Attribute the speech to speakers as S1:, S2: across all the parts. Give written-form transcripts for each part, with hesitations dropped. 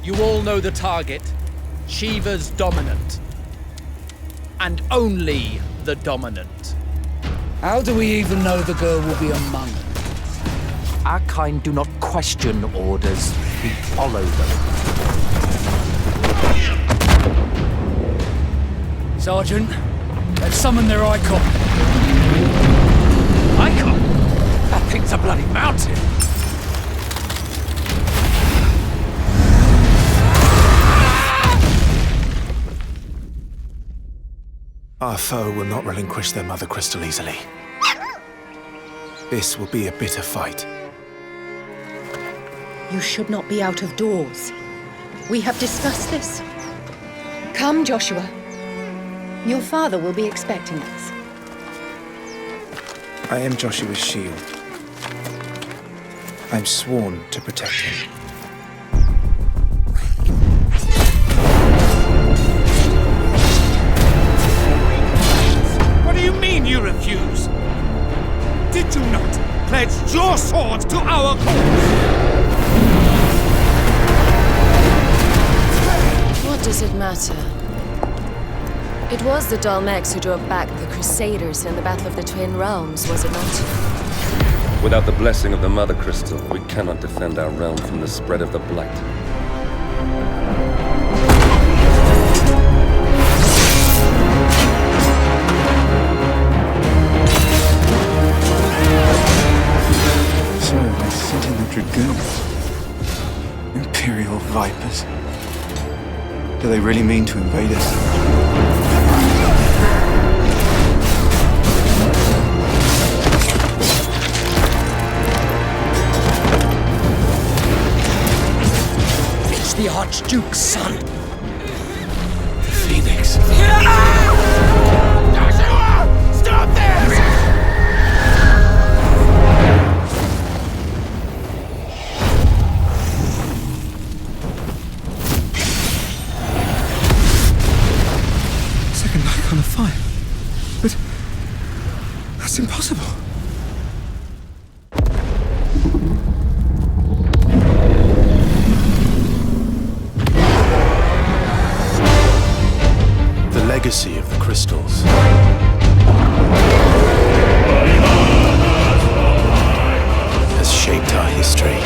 S1: You all know the target. Shiva's dominant. And only the dominant.
S2: How do we even know the girl will be among us?
S3: Our kind do not question orders, we follow them.
S2: Sergeant, let's summon their icon.
S3: Icon? That thing's a bloody mountain!
S4: Our foe will not relinquish their mother crystal easily. This will be a bitter fight.
S5: You should not be out of doors. We have discussed this. Come, Joshua. Your father will be expecting us.
S4: I am Joshua's shield. I'm sworn to protect him.
S6: What do you mean you refuse? Did you not pledge your sword to our cause?
S7: What does it matter? It was the Dalmex who drove back the Crusaders in the Battle of the Twin Realms, was it not?
S8: Without the blessing of the Mother Crystal, we cannot defend our realm from the spread of the Blight.
S4: So, they sent in the Dragoons. Imperial Vipers. Do they really mean to invade us?
S2: It's the Archduke's son.
S4: The Phoenix.
S6: Joshua! Stop this!
S4: Second icon of fire. But that's impossible. The legacy of the crystals has shaped our history.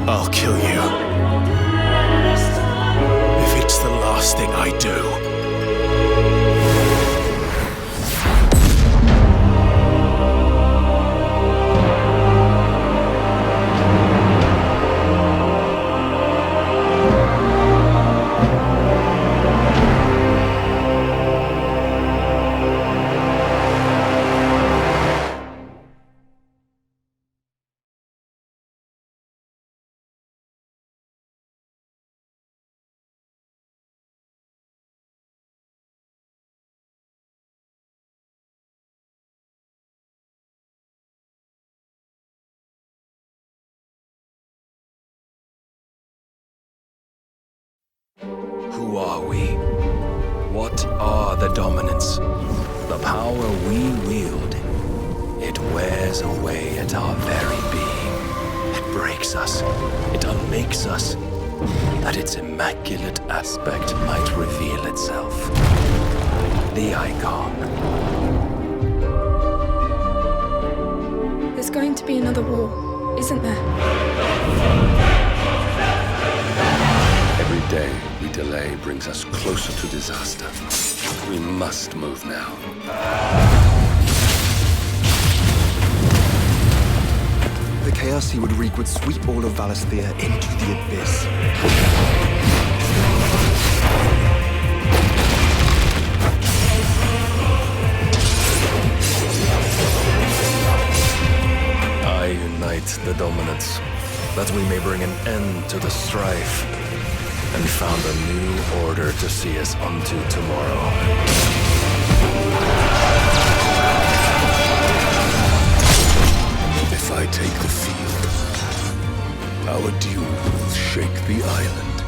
S4: I'll kill you. If it's the last thing I do.
S9: Who are we? What are the dominants? The power we wield, it wears away at our very being. It breaks us, it unmakes us, that its immaculate aspect might reveal itself. The icon.
S5: There's going to be another war, isn't there?
S8: Every day we delay brings us closer to disaster. We must move now.
S10: The chaos he would wreak would sweep all of Valisthea into the abyss.
S9: I unite the dominants, that we may bring an end to the strife, and found a new order to see us unto tomorrow.
S8: If I take the field, our duel will shake the island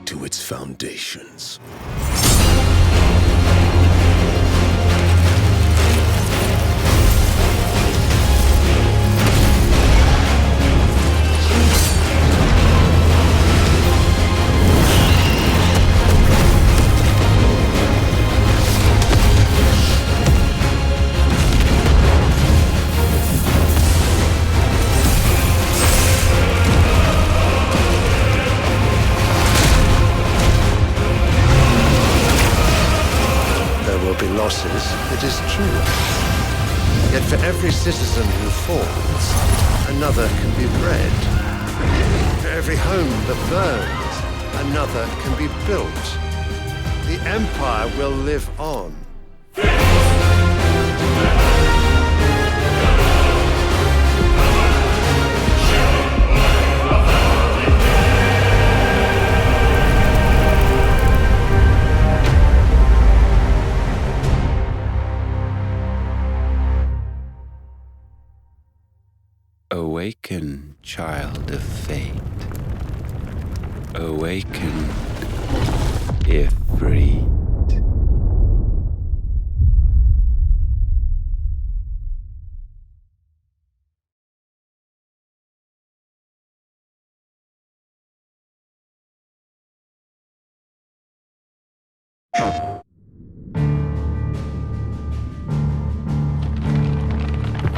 S8: to its foundations.
S11: Losses, it is true. Yet for every citizen who falls, another can be bred. For every home that burns, another can be built. The Empire will live on.
S8: Awaken, child of fate. Awaken, Ifrit.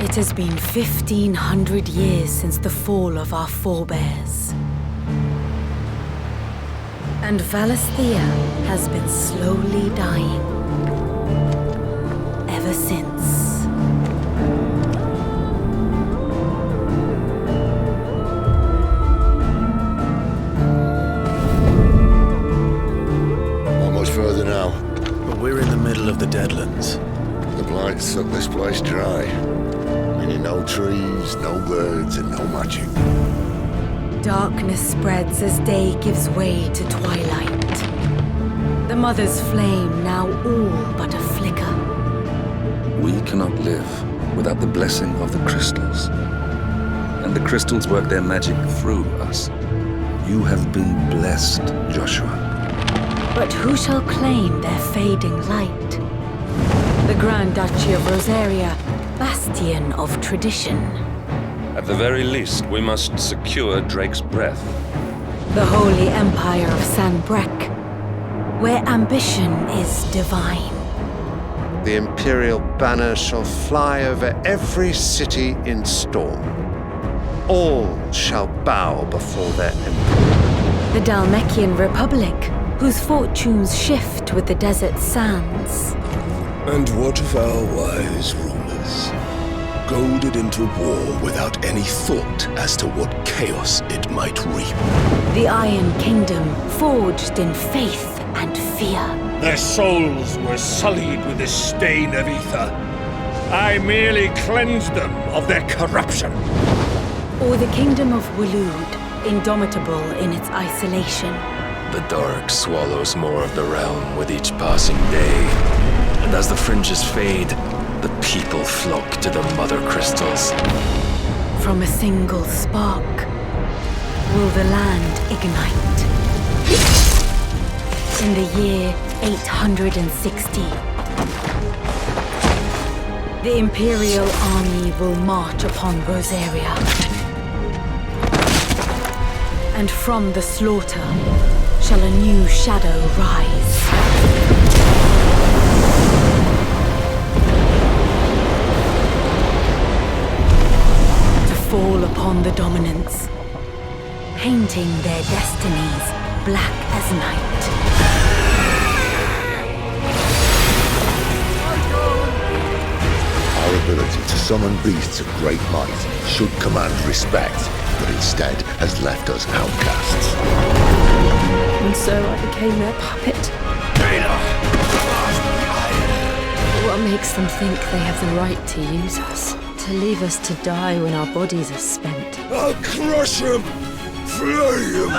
S12: It has been 1,500 years since the fall of our forebears. And Valisthea has been slowly dying. Ever since.
S13: Not much further now.
S9: But we're in the middle of the Deadlands.
S13: The blight sucked this place dry. Meaning no trees, no birds, and no magic.
S12: Darkness spreads as day gives way to twilight. The Mother's flame now all but a flicker.
S14: We cannot live without the blessing of the crystals. And the crystals work their magic through us. You have been blessed, Joshua.
S12: But who shall claim their fading light? The Grand Duchy of Rosaria, bastion of tradition.
S14: At the very least, we must secure Drake's breath.
S12: The Holy Empire of Sanbreque, where ambition is divine.
S11: The Imperial banner shall fly over every city in storm. All shall bow before their emperor.
S12: The Dalmekian Republic, whose fortunes shift with the desert sands.
S8: And what of our wise rulers? Goaded into war without any thought as to what chaos it might reap.
S12: The Iron Kingdom, forged in faith and fear.
S6: Their souls were sullied with the stain of ether. I merely cleansed them of their corruption.
S12: Or the Kingdom of Waloed, indomitable in its isolation.
S9: The dark swallows more of the realm with each passing day. And as the fringes fade, the people flock to the mother crystals.
S12: From a single spark, will the land ignite. In the year 860, the Imperial army will march upon Rosaria. And from the slaughter shall a new shadow rise. Fall upon the dominants, painting their destinies black as night.
S13: Our ability to summon beasts of great might should command respect, but instead has left us outcasts.
S7: And so I became their puppet. What makes them think they have the right to use us? To leave us to die when our bodies are spent?
S13: I'll crush him! Flay him!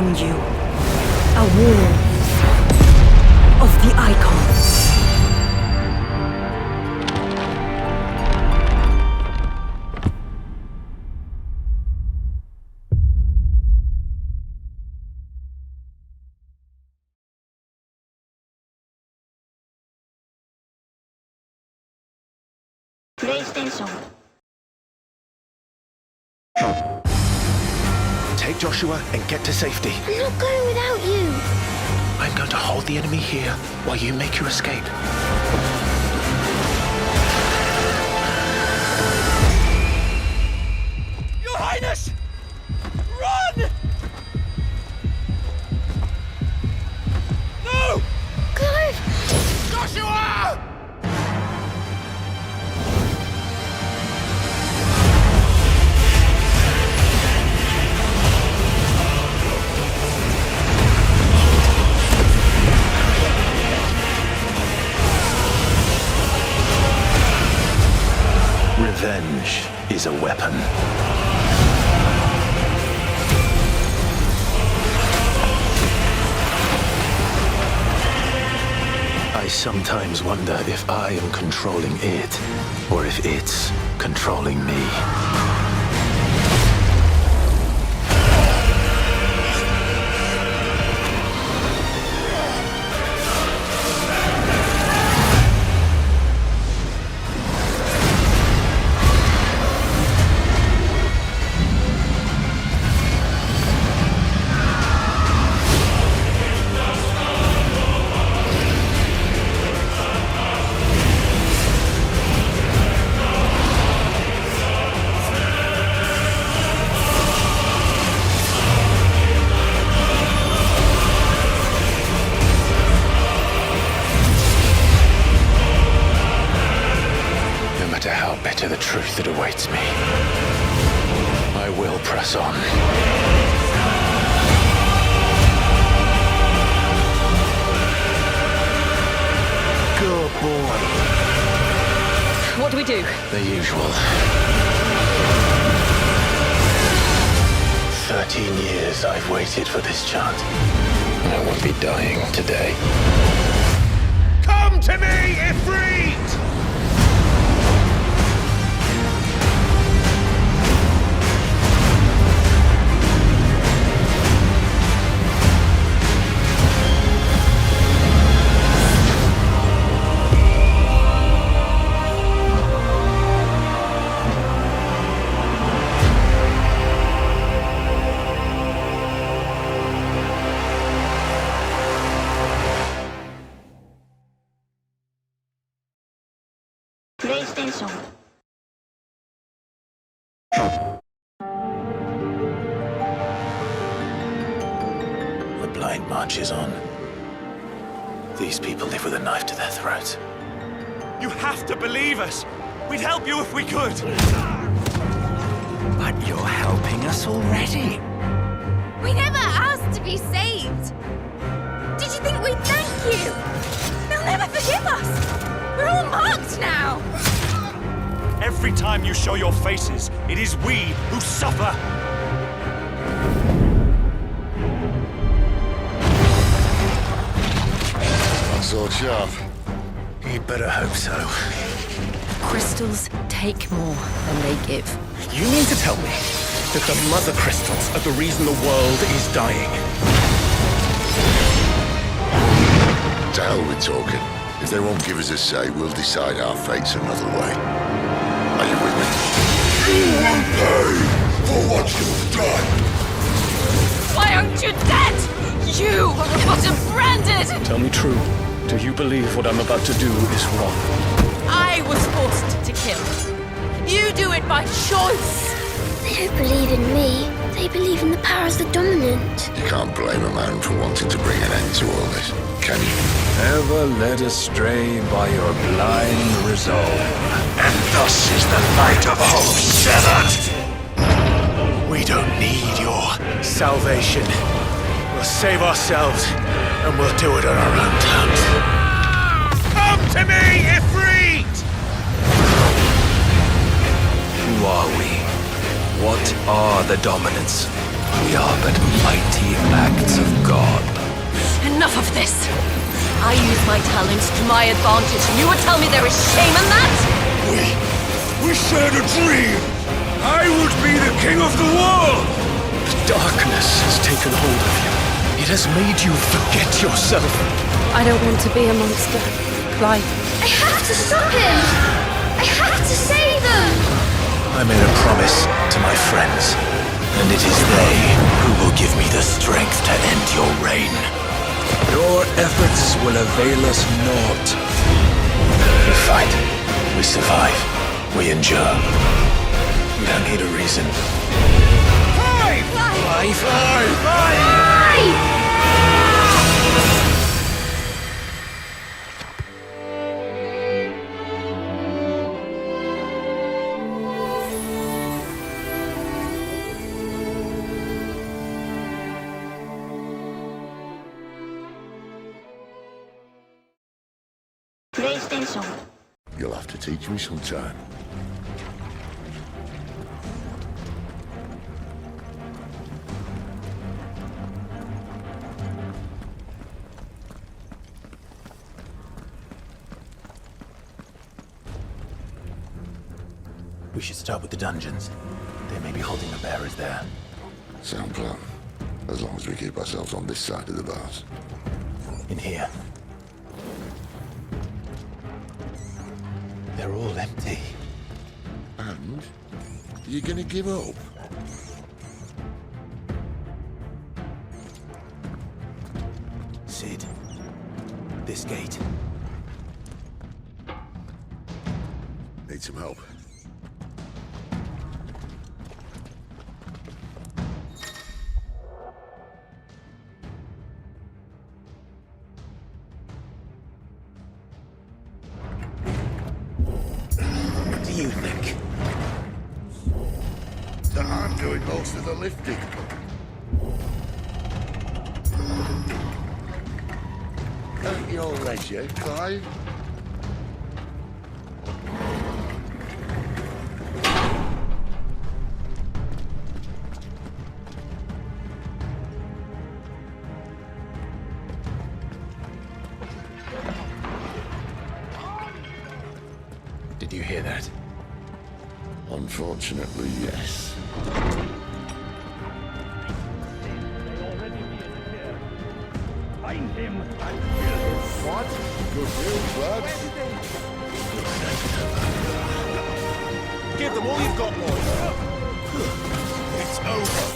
S12: among you. A war of the icons.
S15: PlayStation.
S16: Take Joshua and get to safety.
S15: I'm not going without you.
S16: I'm going to hold the enemy here while you make your escape.
S6: Your Highness! Run! No!
S15: Clive!
S6: Joshua!
S16: Revenge is a weapon. I sometimes wonder if I am controlling it, or if it's controlling me. How bitter the truth that awaits me, I will press on. Good boy.
S7: What do we do?
S16: The usual. 13 years I've waited for this chance. I won't be dying today.
S6: Come to me, Ifrit!
S15: PlayStation.
S16: The blind march is on. These people live with a knife to their throats.
S6: You have to believe us! We'd help you if we could!
S3: But you're helping us already.
S17: We never asked to be saved! Did you think we'd thank you? They'll never forgive us! We're all marked now!
S6: Every time you show your faces, it is we who suffer!
S13: Not so sharp.
S16: You'd better hope so.
S7: Crystals take more than they give.
S16: You mean to tell me that the mother crystals are the reason the world is dying?
S13: To hell with talking. If they won't give us a say, we'll decide our fates another way. Are you with me? You will pay for what you've done!
S17: Why aren't you dead? You are bottom branded!
S16: Tell me true. Do you believe what I'm about to do is wrong?
S17: I was forced to kill. You do it by choice.
S15: They don't believe in me. They believe in the power of the dominant.
S13: You can't blame a man for wanting to bring an end to all this, can you?
S9: Ever led astray by your blind resolve.
S16: And thus is the light of hope severed! We don't need your salvation. We'll save ourselves, and we'll do it on our own terms.
S6: Come to me, Ifrit!
S9: Who are we? What are the dominants? We are but mighty acts of God.
S7: Enough of this! I use my talents to my advantage, and you would tell me there is shame in that?
S8: We shared a dream! I would be the king of the world!
S9: Darkness has taken hold of you. It has made you forget yourself.
S7: I don't want to be a monster, Clive.
S17: I have to stop him! I have to save them!
S16: I made a promise to my friends, and it is they who will give me the strength to end your reign.
S9: Your efforts will avail us naught.
S16: We fight, we survive, we endure. We don't need a reason.
S13: PlayStation. You'll have to teach me sometime.
S16: We should start with the dungeons. They may be holding the bearers there.
S13: Sound plan. As long as we keep ourselves on this side of the bars.
S16: In here. They're all empty.
S13: And? You're gonna give up?
S16: Sid. This gate.
S13: Need some help.
S16: What do you think?
S13: That I'm doing most of the lifting. At your leisure, Clive.
S16: Did you hear that?
S13: Unfortunately, yes.
S6: Find him and kill him.
S13: What? Good news, lads.
S6: Give them all you've got, boys. It's over.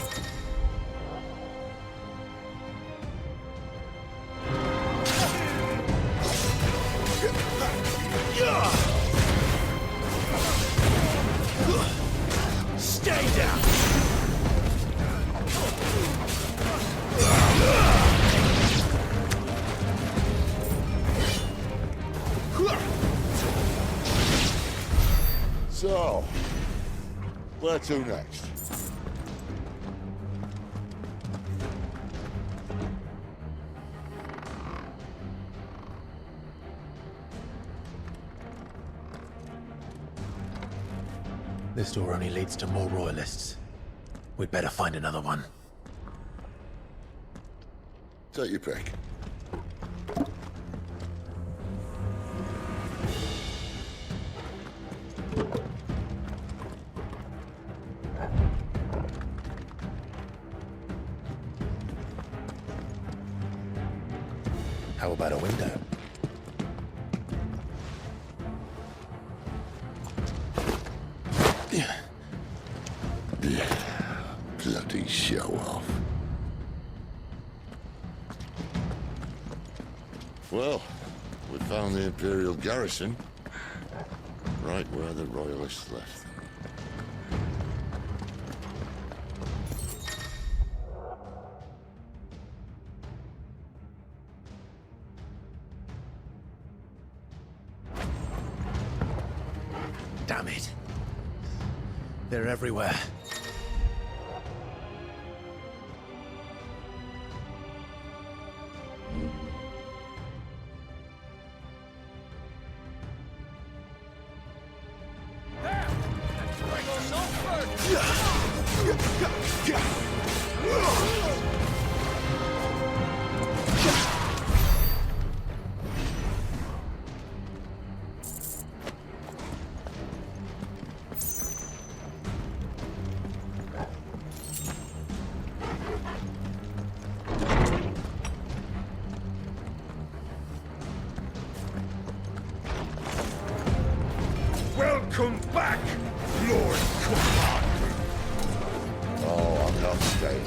S6: Stay down.
S13: So, where to next?
S16: This door only leads to more royalists. We'd better find another one.
S13: Take your pick.
S16: How about a window?
S13: Bloody show off. Well, we found the Imperial garrison. Right where the Royalists left them.
S16: Damn it. They're everywhere.
S13: Welcome back, Lord Command. Oh, I'm not staying.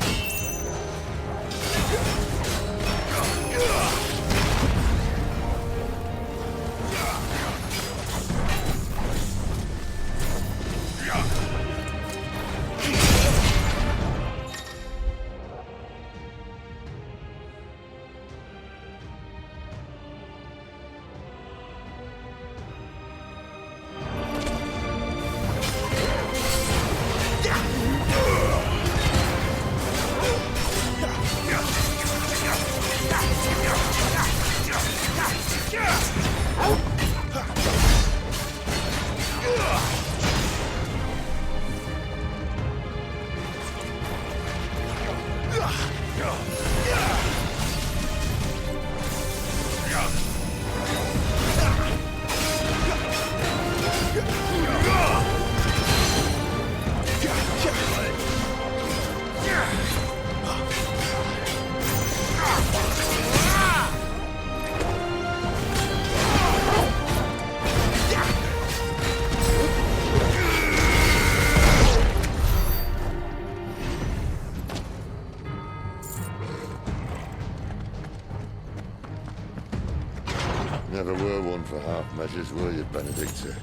S13: Never were one for half measures, were you, Benedicta?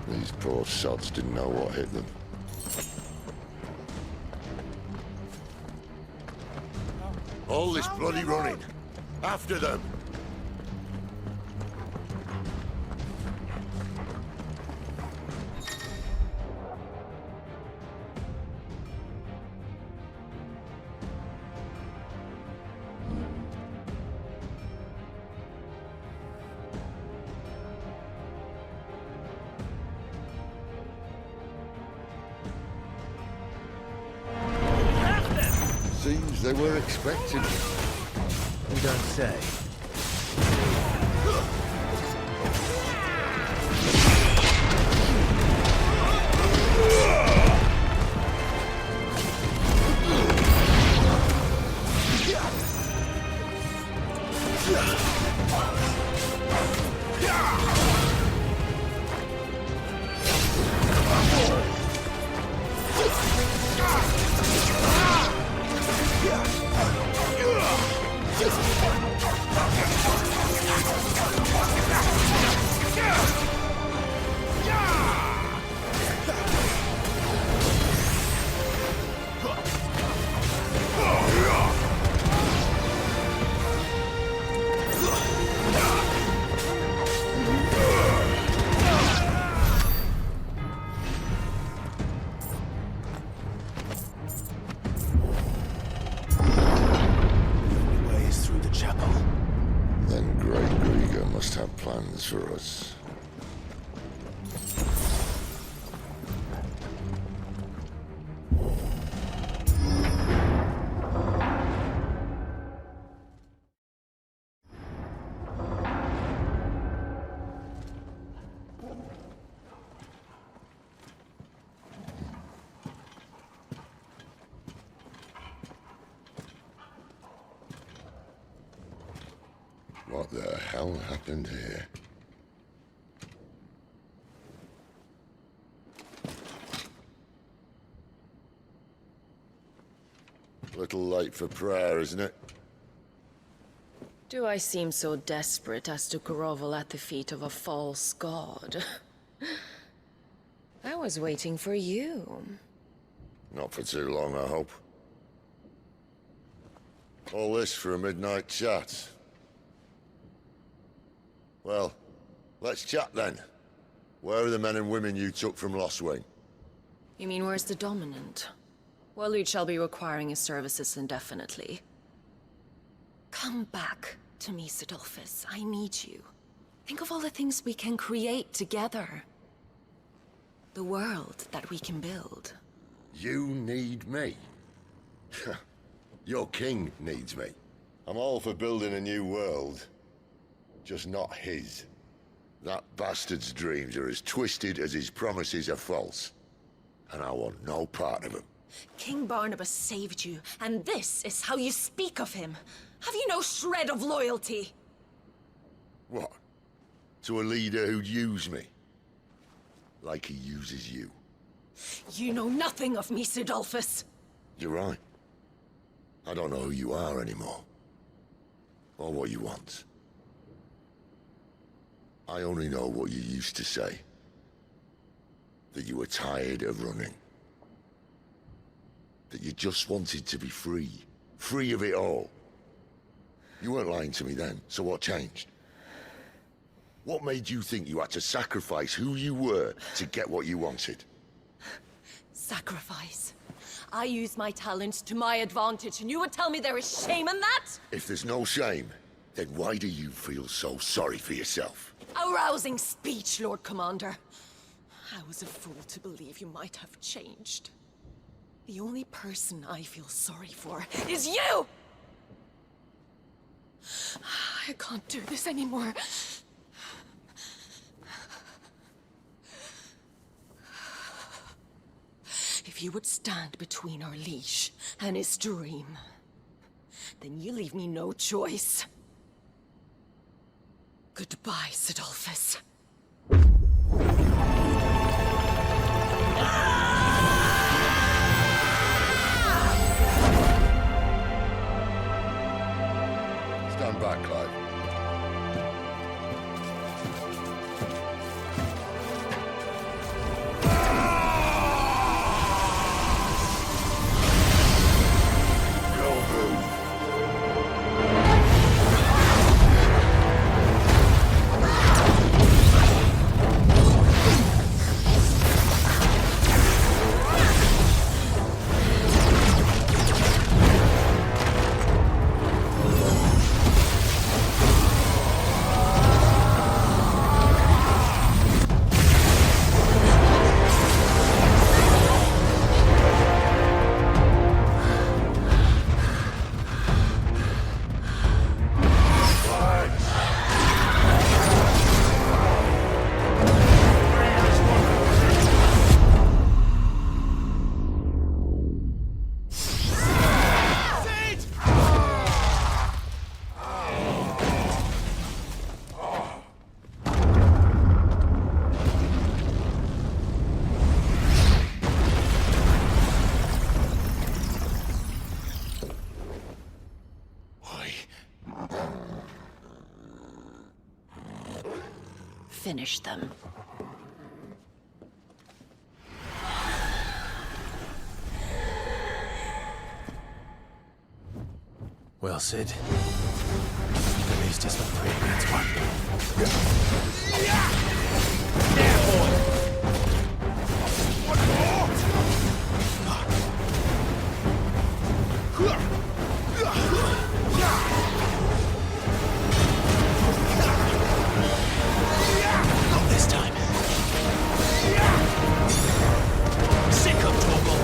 S13: These poor sods didn't know what hit them. All this bloody running! After them! Seems they were expecting me.
S16: You don't say. Plans for us. What the hell happened here? Little late for prayer, isn't it?
S7: Do I seem so desperate as to grovel at the feet of a false god? I was waiting for you.
S13: Not for too long, I hope. All this for a midnight chat. Well, let's chat then. Where are the men and women you took from Lostwing?
S7: You mean where's the dominant? Waleed shall be requiring his services indefinitely. Come back to me, Sidolphus. I need you. Think of all the things we can create together. The world that we can build.
S13: You need me? Your king needs me. I'm all for building a new world. Just not his. That bastard's dreams are as twisted as his promises are false. And I want no part of them.
S7: King Barnabas saved you, and this is how you speak of him. Have you no shred of loyalty?
S13: What? To a leader who'd use me? Like he uses you.
S7: You know nothing of me, Sidolphus.
S13: You're right. I don't know who you are anymore. Or what you want. I only know what you used to say. That you were tired of running. That you just wanted to be free. Free of it all. You weren't lying to me then, so what changed? What made you think you had to sacrifice who you were to get what you wanted?
S7: Sacrifice. I use my talents to my advantage, and you would tell me there is shame in that?
S13: If there's no shame, then why do you feel so sorry for yourself?
S7: A rousing speech, Lord Commander. I was a fool to believe you might have changed. The only person I feel sorry for is you! I can't do this anymore. If you would stand between our liege and his dream, then you leave me no choice. Goodbye, Sidolphus.
S13: Stand back, Clive.
S7: Finish them.
S16: Well, Sid. At least it's not 3 against 1. Yeah, boy! What more? Not this time. Sick of trouble.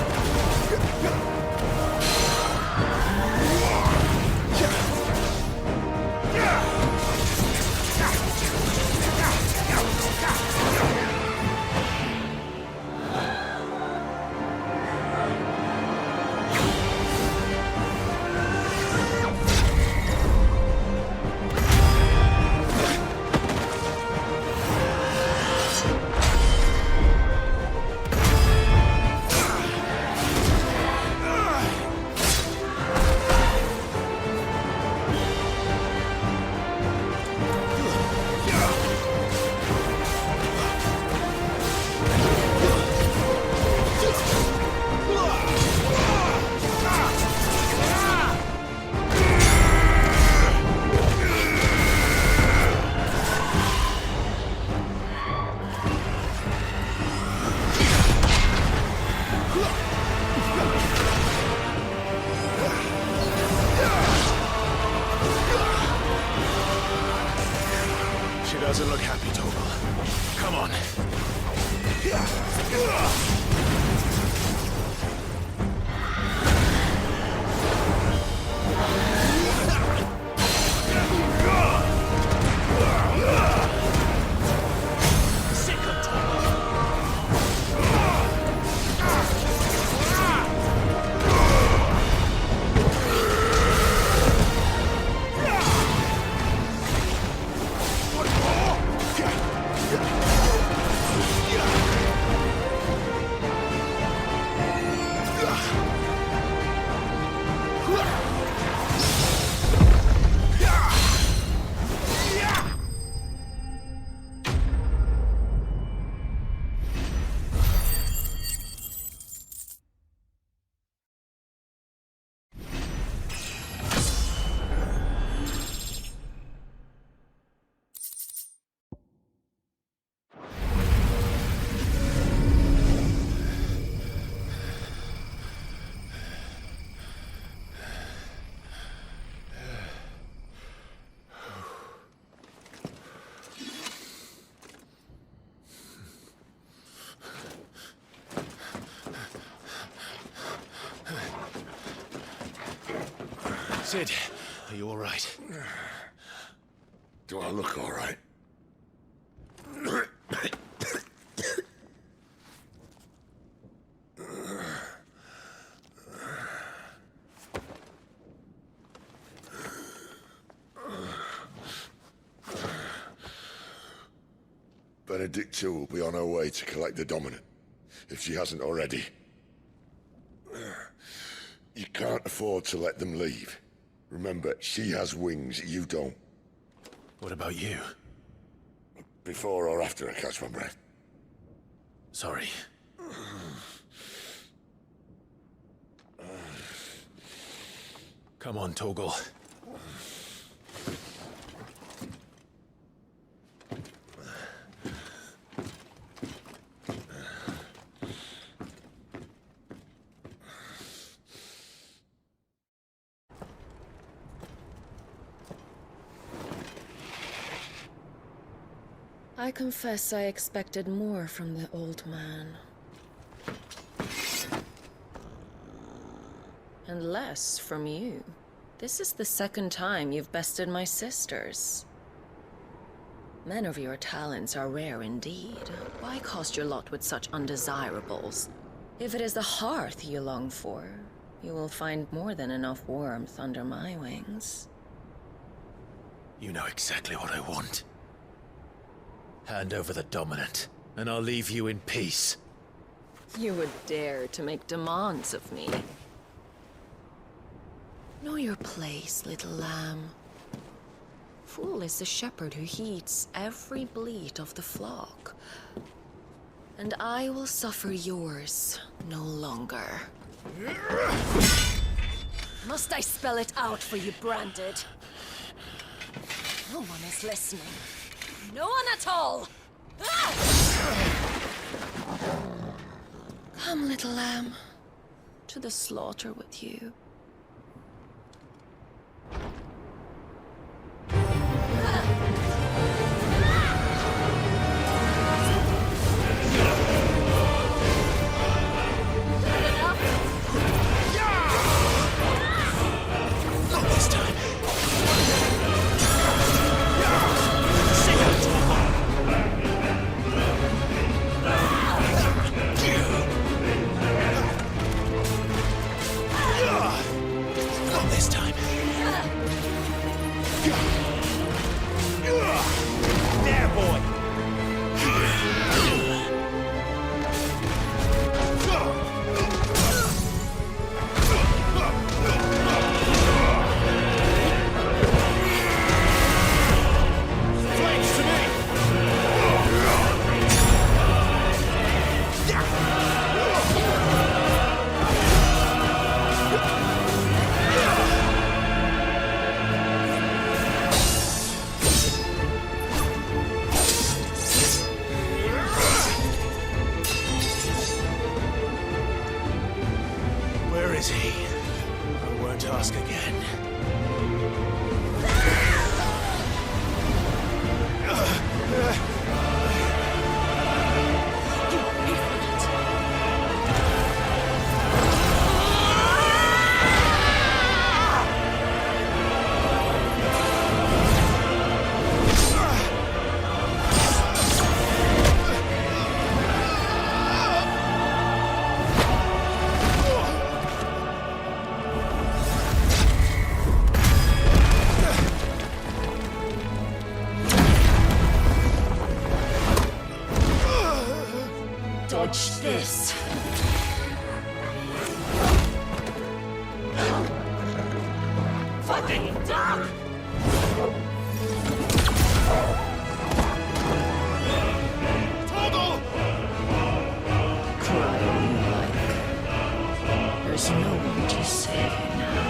S16: Sid, are you all right?
S13: Do I look all right? Benedicta will be on her way to collect the Dominant, if she hasn't already. You can't afford to let them leave. Remember, she has wings, you don't.
S16: What about you?
S13: Before or after I catch my breath?
S16: Sorry. Come on, Torgal.
S7: I confess I expected more from the old man. And less from you. This is the second time you've bested my sisters. Men of your talents are rare indeed. Why cast your lot with such undesirables? If it is the hearth you long for, you will find more than enough warmth under my wings.
S16: You know exactly what I want. Hand over the Dominant, and I'll leave you in peace.
S7: You would dare to make demands of me. Know your place, little lamb. Fool is the shepherd who heeds every bleat of the flock. And I will suffer yours no longer. Must I spell it out for you, Branded? No one is listening. No one at all! Come, little lamb, to the slaughter with you. Dodge this. Fucking dog!
S6: Torgal!
S7: Cry all you like. There's no one to save you now.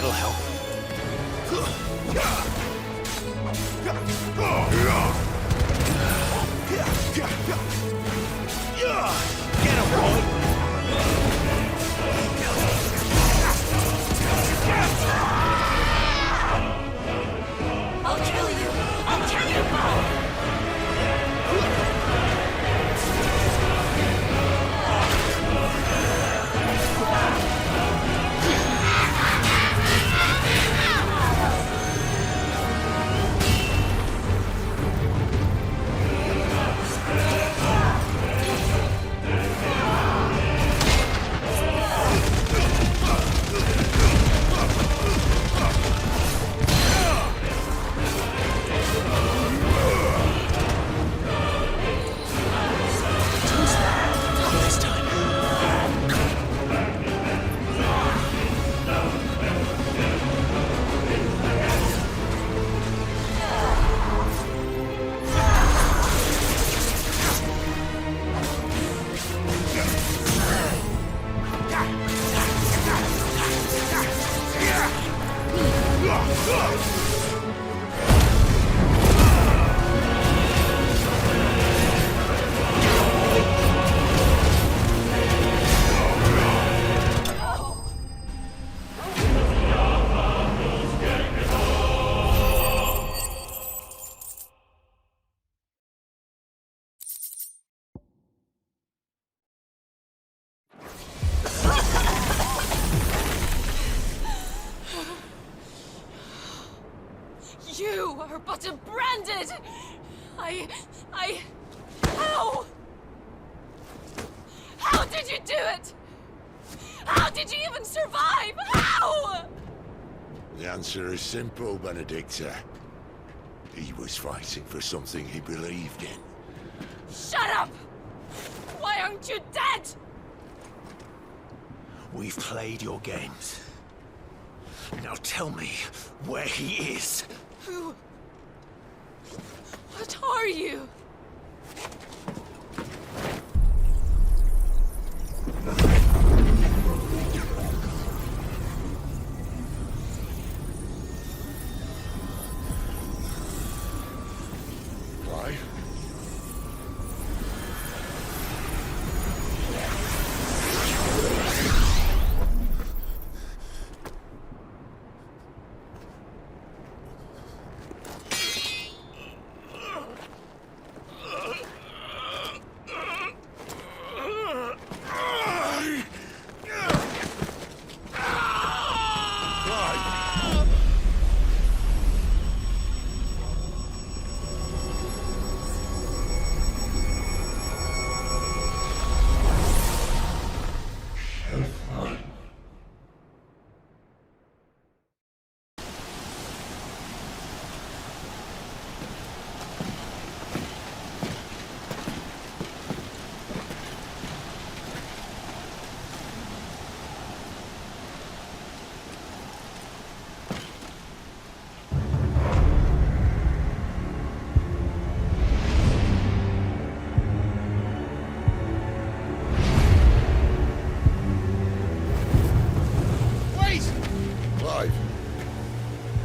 S16: That'll help. Get him, boy!
S17: I'll kill you! I'll kill you both! You are but a branded! How? How did you do it? How did you even survive? How?
S13: The answer is simple, Benedicta. He was fighting for something he believed in.
S17: Shut up! Why aren't you dead?
S16: We've played your games. Now tell me where he is.
S17: Who? What are you?
S13: Why?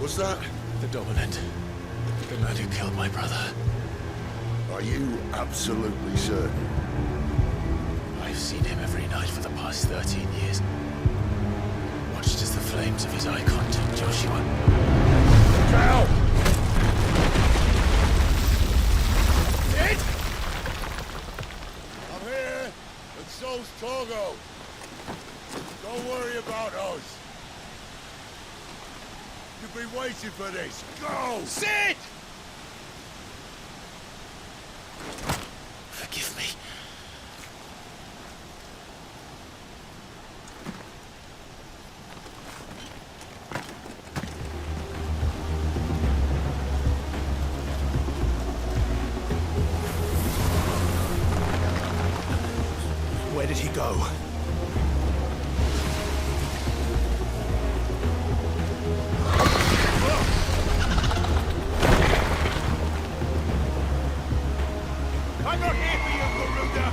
S13: Was that?
S4: The Dominant. The man who killed my brother.
S13: Are you absolutely certain?
S4: I've seen him every night for the past 13 years. Watched as the flames of his icon took Joshua.
S13: Drow!
S4: Sid!
S13: I'm here, and so's Togo. Don't worry about us. You've been waiting for this. Go!
S4: Sid! Forgive me.
S16: Where did he go?
S6: I'm not here for you, Garuda!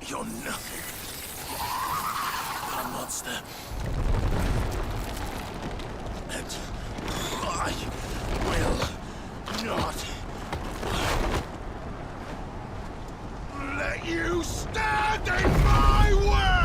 S16: You're nothing. A monster. And I will not let you stand in my way!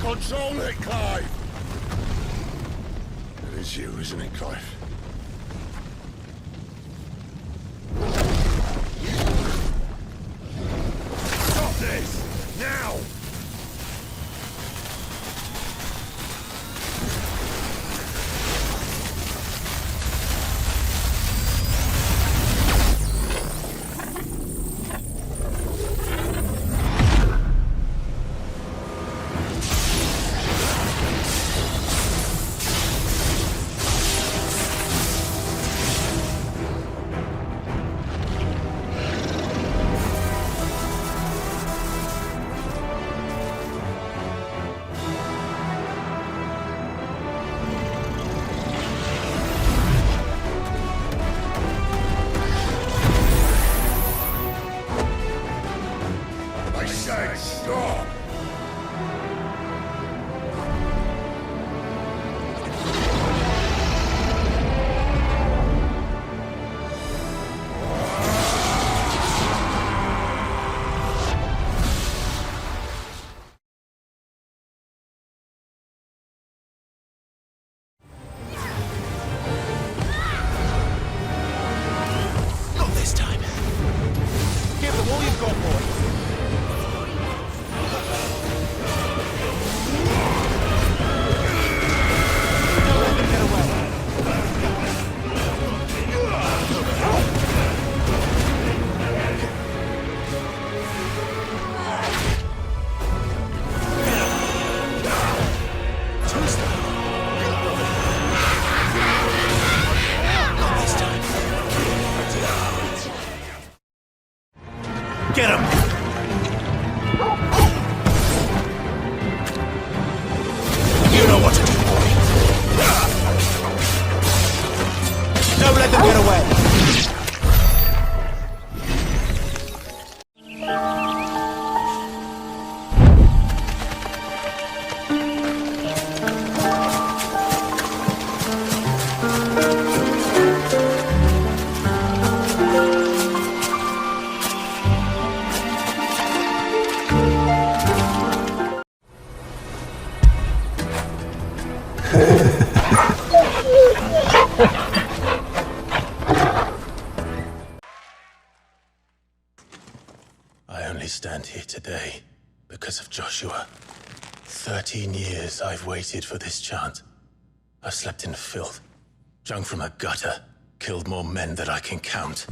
S13: Control it, Clive! It is you, isn't it, Clive? Stop this! Now! Stop!
S6: Not this time. Give them all you've got, boy. Get him! You know what to do, boy. Don't let them get away.
S16: I only stand here today because of Joshua. 13 years I've waited for this chance. I've slept in filth, drunk from a gutter, killed more men than I can count.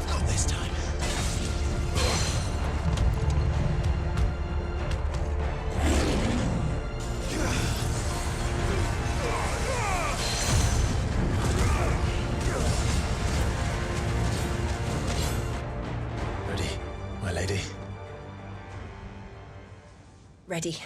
S6: Not this time.
S16: Ready, my lady?
S5: Ready.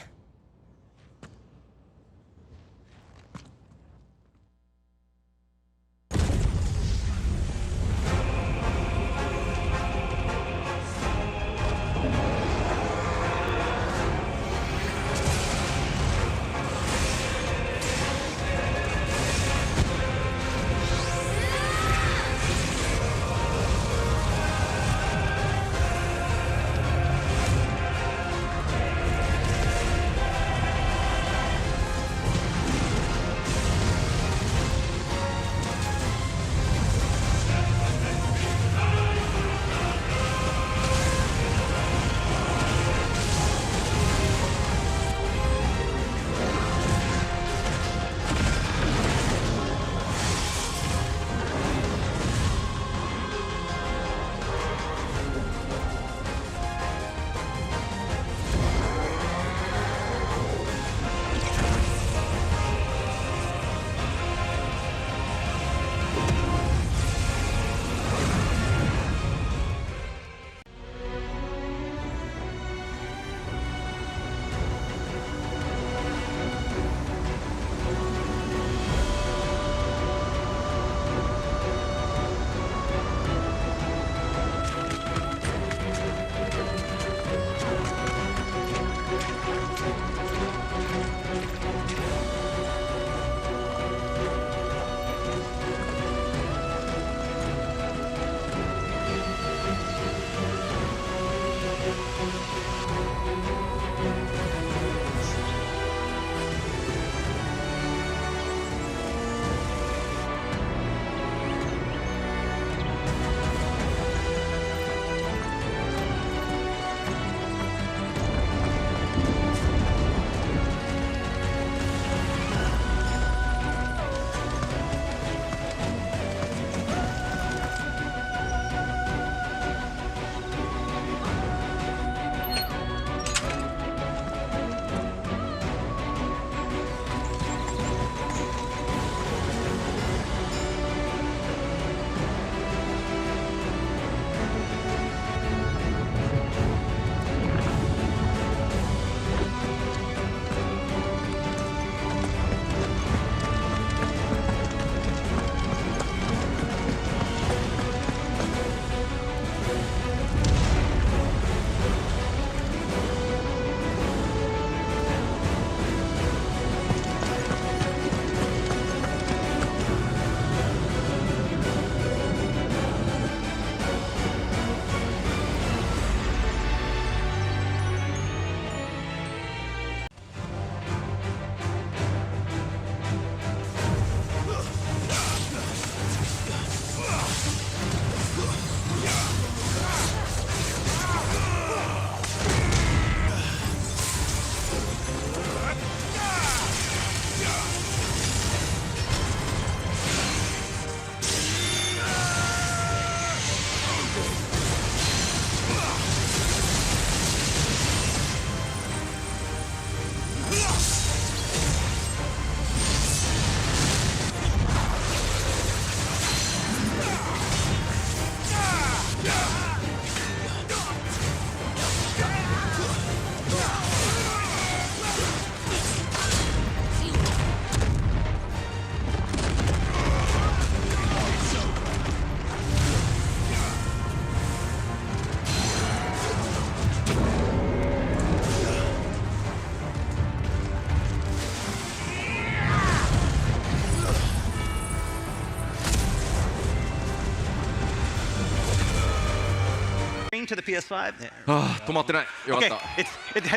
S18: 16 to the PS5.
S19: ああ、止まってない。よかっ
S18: Okay,
S19: た。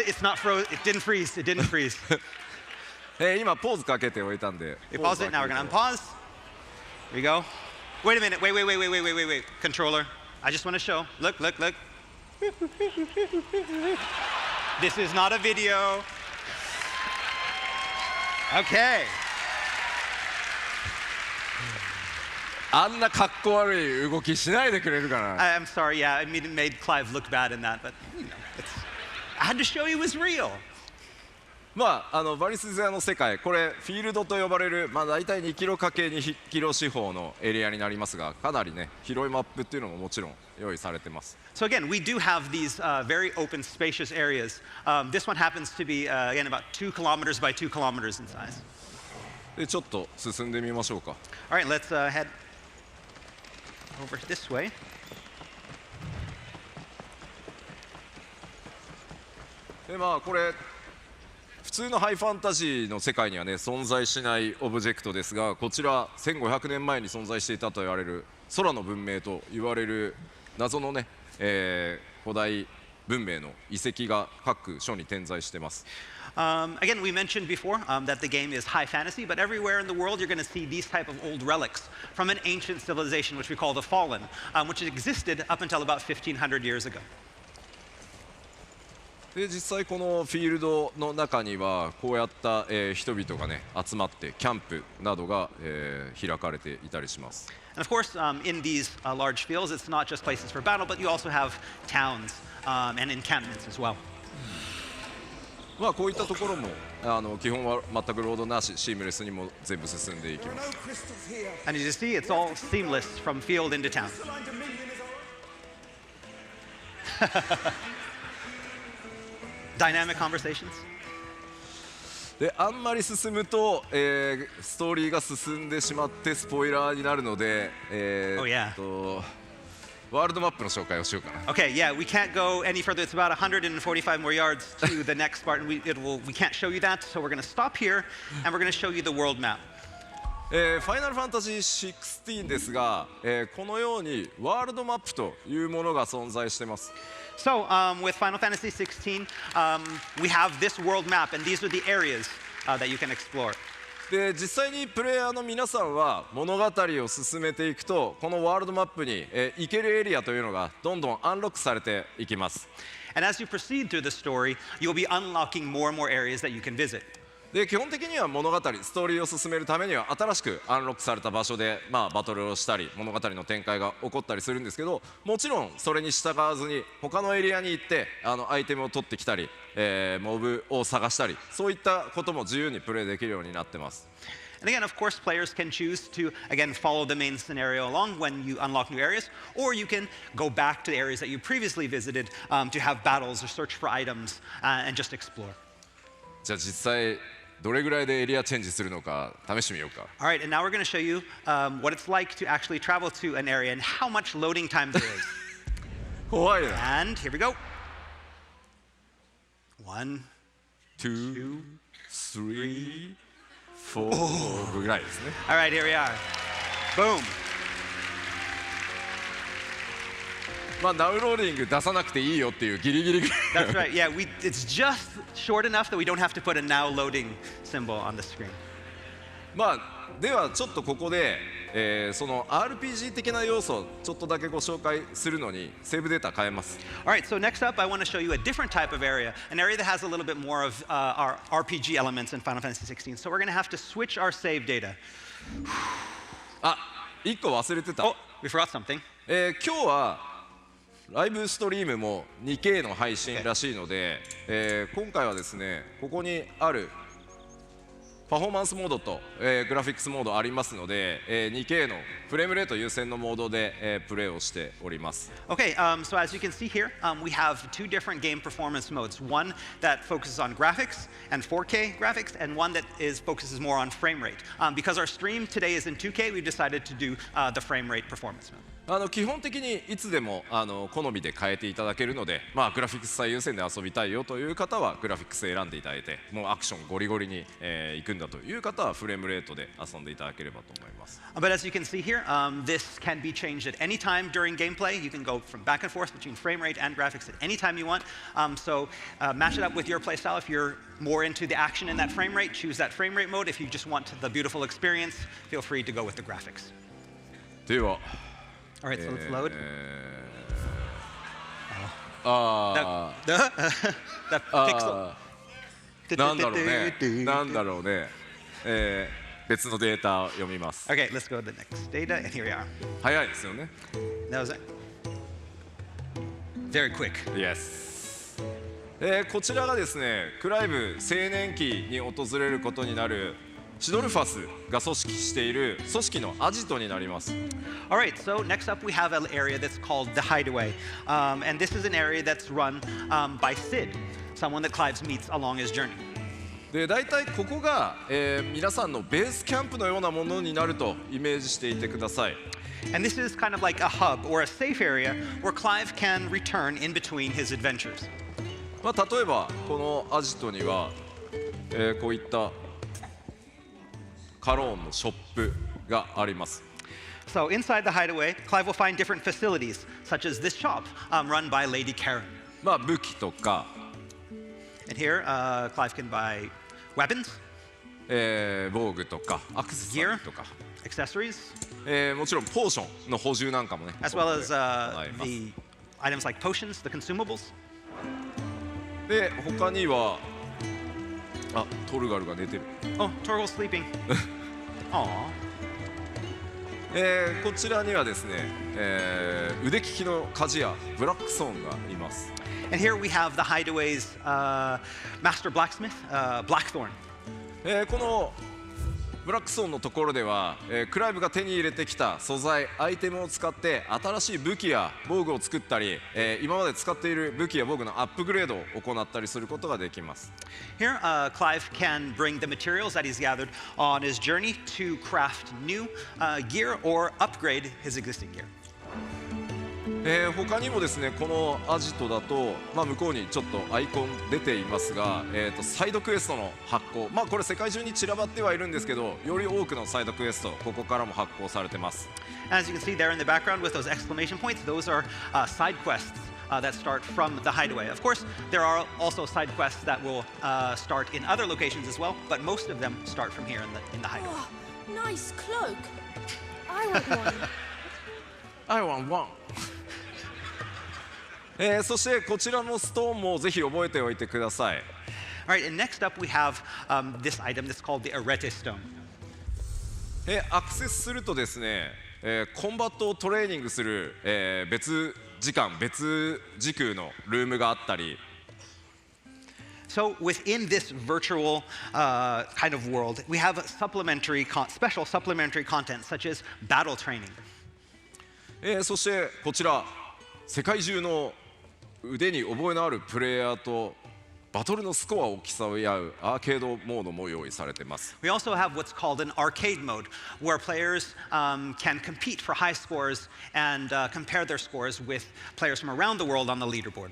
S18: it's not froze. It didn't freeze. It didn't freeze.
S19: 今ポーズかけておいたんで。
S18: We pause it. Now we're gonna unpause. Here we go. Wait a minute. Wait. Controller. I just want to show. Look. This is not a video. Okay.
S19: あんなかっこ悪い動きしないでくれるかな。
S18: I'm sorry. Yeah, I made Clive look bad in that, but I had to show you it was real.
S19: まあ、バリスゼアの世界、これフィールドと呼ばれる、まあ、大体2キロ ×2 キロ四方のエリアになりますが、かなりね広いマップっていうのももちろん用意されてます。
S18: So again, we do have these very open, spacious areas. This one happens to be again about 2 kilometers by 2 kilometers in size.
S19: でちょっと進んでみましょうか。
S18: All right, let's head over this way.
S19: でまあこれ普通のハイファンタジーの世界にはね存在しないオブジェクトですが、こちら1500年前に存在していたと言われる空の文明と言われる謎のね、古代文明の遺跡が各所に点在しています。
S18: Again, we mentioned before that the game is high fantasy, but everywhere in the world you're going to see these type of old relics from an ancient civilization, which we call the Fallen, which existed up until about 1500 years ago.
S19: で実際このフィールドの中にはこうやった、人々がね集まってキャンプなどが、開かれていたりします。
S18: And of course, in these large fields, it's not just places for battle, but you also have towns and encampments as well.
S19: まあこういったところも基本は全くロードなし、シームレスにも全部進んでいきます。
S18: And as you see, it's all seamless from field into town. Dynamic conversations.
S19: であんまり進むと、ストーリーが進んでしまってスポイラーになるので、ワールドマップの紹介をしようかな。
S18: Okay, yeah, we can't go any further. It's about 145 more yards to the next part, and we can't show you that, so we're going to stop here, and we're going to show you the world map.
S19: ファイナルファンタジー16ですが、このようにワールドマップというものが存在しています。
S18: So, with Final Fantasy XVI, we have this world map, and these are the areas that you can explore.
S19: で実際にプレイヤーの皆さんは物語を進めていくとこのワールドマップに、行けるエリアというのがどんどんアンロックされていきます。
S18: And as you proceed through the story, you'll be unlocking more and more areas that you can visit.
S19: で基本的には物語、ストーリーを進めるためには新しくアンロックされた場所で、バトルをしたり物語の展開が起こったりするんですけど、もちろんそれに従わずに他のエリアに行ってアイテムを取ってきたり、モブを探したり、そういったことも自由にプレイできるようになってます。
S18: And again, of course, players can choose to, again, follow the main scenario along when you unlock new areas, or you can go back to the areas that you previously visited to have battles or search for items and just explore.
S19: じゃあ実際どれぐらいでエリアチェンジするのか試してみようか。
S18: All right, and now we're going to show you what it's like to actually travel to an area and how much loading time there is.
S19: 怖いな。
S18: And here we go. 1,
S19: 2, 3, 4ぐらいですね。
S18: All right, here we are. Boom.
S19: まあダウンローディング出さなくていいよっていうギリギリぐらい。
S18: That's right. Yeah, it's just short enough that we don't have to put a now loading symbol on the screen.
S19: まあではちょっとここで、その RPG 的な要素をちょっとだけご紹介するのにセーブデータ変えます。
S18: All right, so next up I want to show you a different type of area, an area that has a little bit more of our RPG elements in Final Fantasy XVI. So we're going to have to switch our save data.
S19: あ、1個忘れてた。
S18: Oh, we forgot something.
S19: 今日はライブストリームも 2K の配信らしいので、今回はですねここにあるパフォーマンスモードと、グラフィックスモードありますので、2K のフレームレート優先のモードで、プレイをしております。
S18: Okay, so as you can see here, we have two different game performance modes. One that focuses on graphics and 4K graphics, and one that focuses more on frame rate. Because our stream today is in 2K, we've decided to do the frame rate performance mode.
S19: 基本的にいつでも好みで変えていただけるので、グラフィックス最優先で遊びたいよという方はグラフィックス選んでいただいて、もうアクションゴリゴリに、行くんだという方はフレームレートで遊んでいただければと思います。
S18: But as you can see here, this can be changed at any time during gameplay. You can go from back and forth between frame rate and graphics at any time you want. So match it up with your playstyle. If you're more into the action in that frame rate, choose that frame rate mode. If you just want the beautiful experience, feel free to go with the graphics.
S19: では、
S18: All right, so let's load. That pixel.
S19: なんだろうね。なんだろうね。別のデータを読みます。
S18: Okay, let's go to the next data, and here we are.
S19: 早いですよね。
S18: That was it. Very quick.
S19: Yes. こちらがですね、クライブ青年期に訪れることになるシドルファスが組織している組織のアジトになります。
S18: All right, so next up we have an area that's called the Hideaway, and this is an area that's run by Sid, someone that Clive meets along his journey.
S19: で、大体ここが、皆さんのベースキャンプのようなものになるとイメージしていてください。
S18: And this is kind of like a hub or a safe area where Clive can return in between his adventures.
S19: まあ例えばこのアジトには、こういったカローンのショップがあります。
S18: So inside the Hideaway, Clive will find different facilities, such as this shop run by Lady Karen.
S19: まあ武器とか。
S18: And here, Clive can buy weapons,
S19: 防具とかアクセサリーとか、
S18: accessories,
S19: もちろんポーションの補充なんかもね。
S18: as well as the items like potions, the consumables.
S19: で、他にはトルガルが寝てる。
S18: Oh, Torgal's sleeping. Aww.
S19: こちらにはですね、腕利きの鍛冶屋ブラックソーンがいます。
S18: And here we have the Hideaway's master blacksmith, Blackthorn.
S19: このブラックソーンのところでは、クライブが手に入れてきた素材、アイテムを使って新しい武器や防具を作ったり、今まで使っている武器や防具のアップグレードを行ったりすることができます。
S18: Here, Clive can bring the materials that he's gathered on his journey to craft new gear or upgrade his existing gear.
S19: 他にもですね、このアジトだと、向こうにちょっとアイコン出ていますが、サイドクエストの発行、これ世界中に散らばってはいるんですけど、より多くのサイドクエストここからも発行されてます。
S18: As you can see there in the background with those exclamation points, those are side quests that start from the Hideaway. Of course, there are also side quests that will start in other locations as well, but most of them start from here in the Hideaway.
S17: Oh, nice cloak. I want one.
S19: I want one. そしてこちらのストーンもぜひ覚えておいてください。
S18: All right, and next up we have this item that's called the Arete Stone.
S19: アクセスするとですね、コンバットをトレーニングする、別時間、別時空のルームがあったり。
S18: So within this virtual kind of world, we have special supplementary content such as battle training.
S19: そしてこちら世界中の腕に覚えのあるプレイヤーとバトルのスコアを競い合うアーケードモードも用意されています。
S18: We also have what's called an arcade mode, where players can compete for high scores and compare their scores with players from around the world on the leaderboard.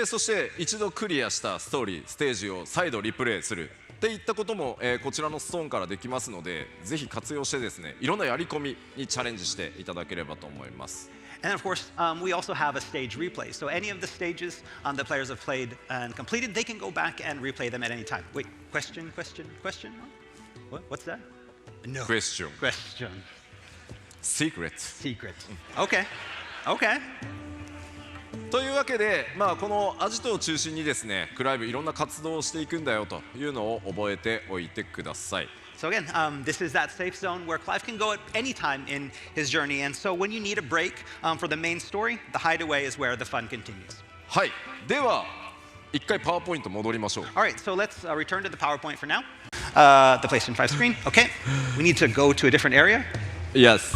S19: そして一度クリアしたストーリー、ステージを再度リプレイするっていったことも、こちらのストーンからできますので、ぜひ活用してですね、いろんなやり込みにチャレンジしていただければと思います。
S18: And of course, we also have a stage replay. So any of the stages the players have played and completed, they can go back and replay them at any time. Wait, question? What's that? No.
S19: Question. Secret.
S18: Okay.
S19: というわけで、このアジトを中心にですね、クライブいろんな活動をしていくんだよというのを覚えておいてください。
S18: So again, this is that safe zone where Clive can go at any time in his journey. And so when you need a break for the main story, the Hideaway is where the fun continues.
S19: はい。では、一回パワーポイント戻りましょう。
S18: All right, so let's return to the PowerPoint for now. The PlayStation 5 screen. Okay, we need to go to a different area.
S19: Yes.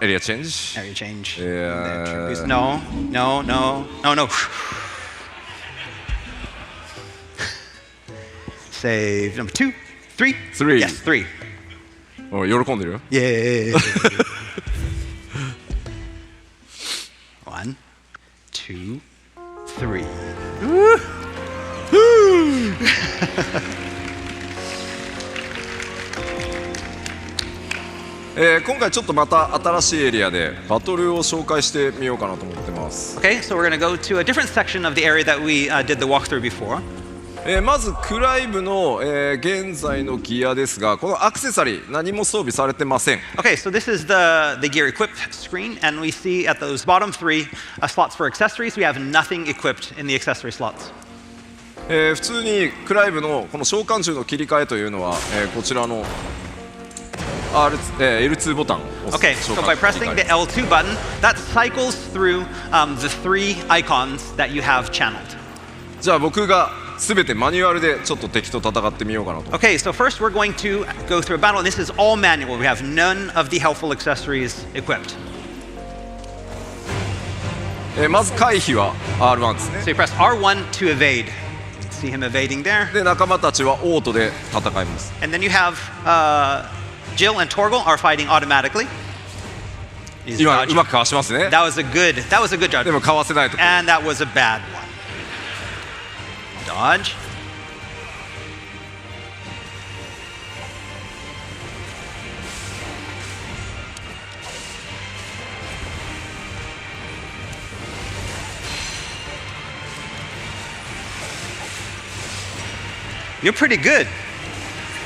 S19: Area change.
S18: No. Save number 2, 3. Yes, 3.
S19: 喜んでるよ。
S18: Yay. 1, 2, 3.
S19: 今回ちょっとまた新しいエリアでバトルを紹介してみようかなと思ってます。
S18: Okay, so we're going to go to a different section of the area that we did the walkthrough before.
S19: まずクライブの、現在のギアですが、このアクセサリー何も装備されてません。
S18: Okay, so this is the gear equipped screen, and we see at those bottom three slots for accessories, we have nothing equipped in the accessory slots.
S19: 普通にクライブのこの召喚銃の切り替えというのは、こちらのL2 ボタンを押す。
S18: Okay, so by pressing the L2 button, that cycles through the three icons that you have channeled.
S19: じゃあ僕が全てマニュアルでちょっと敵と戦ってみようかなと。
S18: Okay, so first we're going to go through a battle, and this is all manual. We have none of the helpful accessories equipped.
S19: まず回避は R1 ですね。
S18: So you press R1 to evade. See him evading there.
S19: で仲間たちはオートで戦います。
S18: And then you have Jill and Torgal are fighting automatically.
S19: 今うまくかわしますね。
S18: That was a good judgment.
S19: でもかわせないと。
S18: And that was a bad one. Dodge. You're pretty good.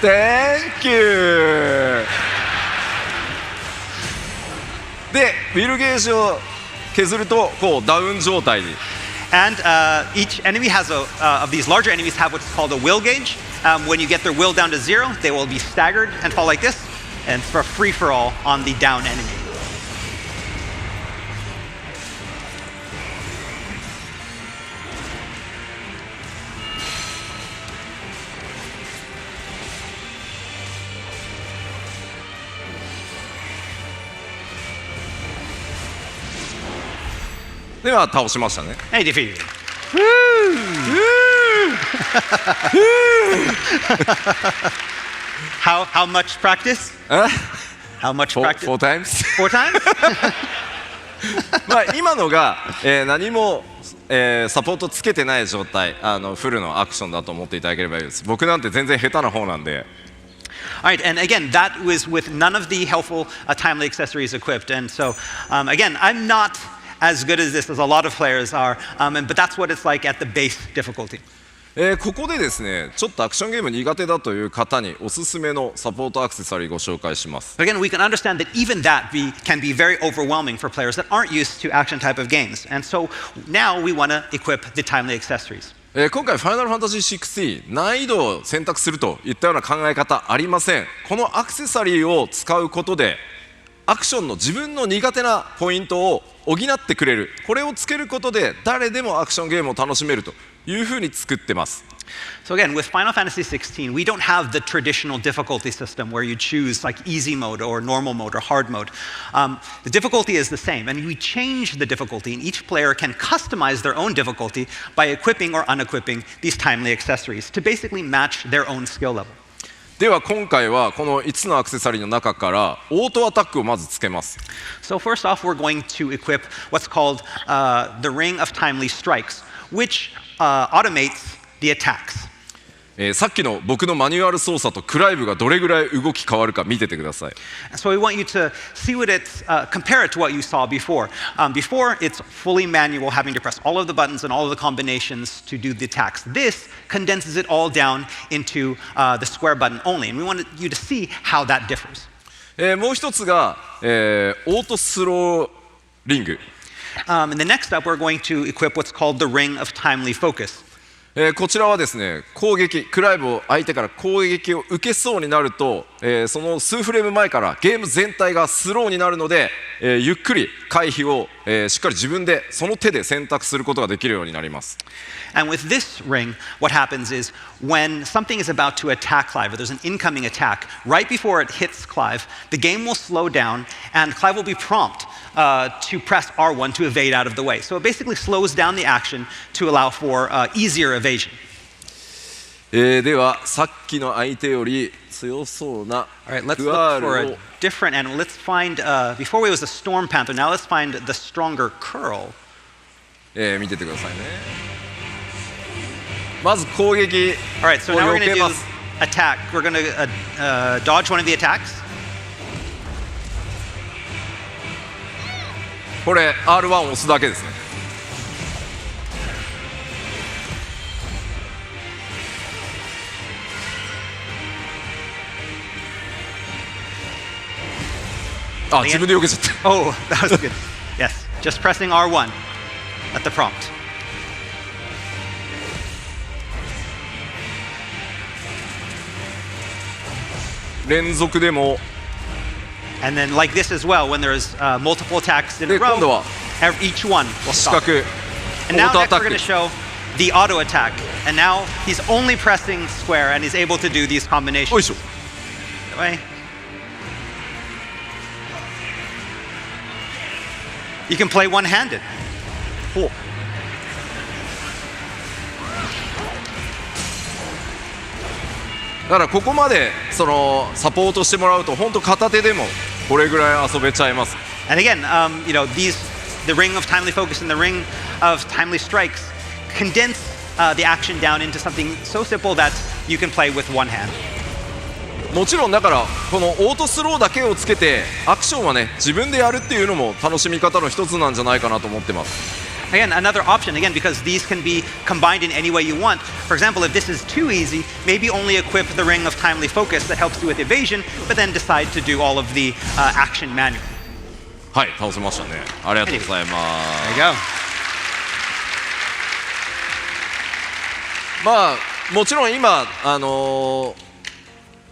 S19: Thank you. で、ウィルゲージを削るとこうダウン状態に。
S18: And each enemy has of these larger enemies have what's called a will gauge. When you get their will down to 0, they will be staggered and fall like this, and it's for a free-for-all on the down enemy.
S19: Hey, では倒しましたね。
S18: Hey, defeated. How much practice? How much practice?
S19: 4 times?
S18: 4 times?
S19: まあ今のが、何も、サポートつけてない状態、フルのアクションだと思っていただければいいです。僕なんて全然下手な方なんで。
S18: All right, and again, that was with none of the helpful timely accessories equipped. And so, again, I'm not as good as this as a lot of players are, but that's what it's like at the base difficulty.
S19: ここでですね、ちょっとアクションゲーム苦手だという方におすすめのサポートアクセサリーご紹介します。
S18: Again, we can understand that even that can be very overwhelming for players that aren't used to action type of games. And so now we want to equip the timely accessories.
S19: 今回ファイナルファンタジー16難易度を選択するといったような考え方ありません。このアクセサリーを使うことでアクションの自分の苦手なポイントを補ってくれる、これをつけることで誰でもアクションゲームを楽しめるというふうに作ってます。
S18: So again, with Final Fantasy XVI, we don't have the traditional difficulty system where you choose like easy mode or normal mode or hard mode. The difficulty is the same, and we change the difficulty, and each player can customize their own difficulty by equipping or unequipping these timely accessories to basically match their own skill level.
S19: では今回はこの5つのアクセサリーの中からオートアタックをまずつけます。
S18: So first off, we're going to equip what's called the Ring of Timely Strikes, which automates the attacks.
S19: さっきの僕のマニュアル操作とクライブがどれぐらい動き変わるか見ててください。
S18: So we want you to see what it's compare it to what you saw before. Before it's fully manual, having to press all of the buttons and all of the combinations to do the attacks. This condenses it all down into the square button only, and we want you to see how that differs.
S19: もう一つが、オートスローリング。
S18: And the next up, we're going to equip what's called the Ring of Timely Focus.
S19: こちらはですね、攻撃、クライブを相手から攻撃を受けそうになると、その数フレーム前からゲーム全体がスローになるので、ゆっくり回避を、しっかり自分でその手で選択することができるようになります。
S18: And with this ring, what happens is when something is about to attack Clive, or there's an incoming attack, right before it hits Clive, the game will slow down and Clive will be prompt to press R1 to evade out of the way. So it basically slows down the action to allow for easier evasion.
S19: ではさっきの相手より強そうな
S18: Alright, let's look for a different animal. Let's find, before we was a Storm Panther, now let's find the stronger Curl.
S19: 見ててくださいね。まず攻撃
S18: Alright, so now we're
S19: を避
S18: going
S19: け
S18: to
S19: ま
S18: do
S19: す。
S18: attack. We're going to dodge one of the attacks.
S19: これ R1 を押すだけですね。あ、自分で避けちゃった。
S18: Oh, that was good. Yes, just pressing R1 at the prompt.
S19: 連続でも
S18: And then like this as well, when there's multiple attacks in a row, each one will stop. And now next we're going to show the auto attack. And now he's only pressing square and he's able to do these combinations. That way. You can play one-handed.
S19: Cool. だからここまでそのサポートしてもらうと本当片手でもこれぐらい遊べちゃいます。
S18: And again, you know, the ring of timely focus and the ring of timely strikes condense the action down into something so simple that you can play with one hand.
S19: もちろんだからこのオートスローだけをつけてアクションはね自分でやるっていうのも楽しみ方の一つなんじゃないかなと思ってます。
S18: Again, another option, again, because these can be combined in any way you want. For example, if this is too easy, maybe only equip the ring of timely focus that helps you with evasion, but then decide to do all of the action manually.
S19: はい、倒せましたね。ありがとうございます。
S18: There you go.
S19: まあもちろん今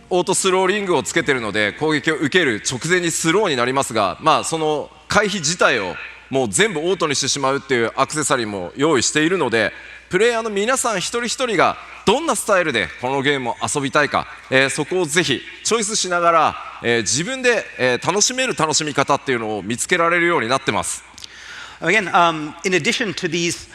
S19: オートスローリングをつけてるので攻撃を受ける直前にスローになりますが、まあその回避自体をもう全部オートにしてしまうっていうアクセサリーも用意しているので、プレイヤーの皆さん一人一人がどんなスタイルでこのゲームを遊びたいか、そこをぜひチョイスしながら、自分で、楽しめる楽しみ方っていうのを見つけられるようになってます。
S18: Again, in addition to these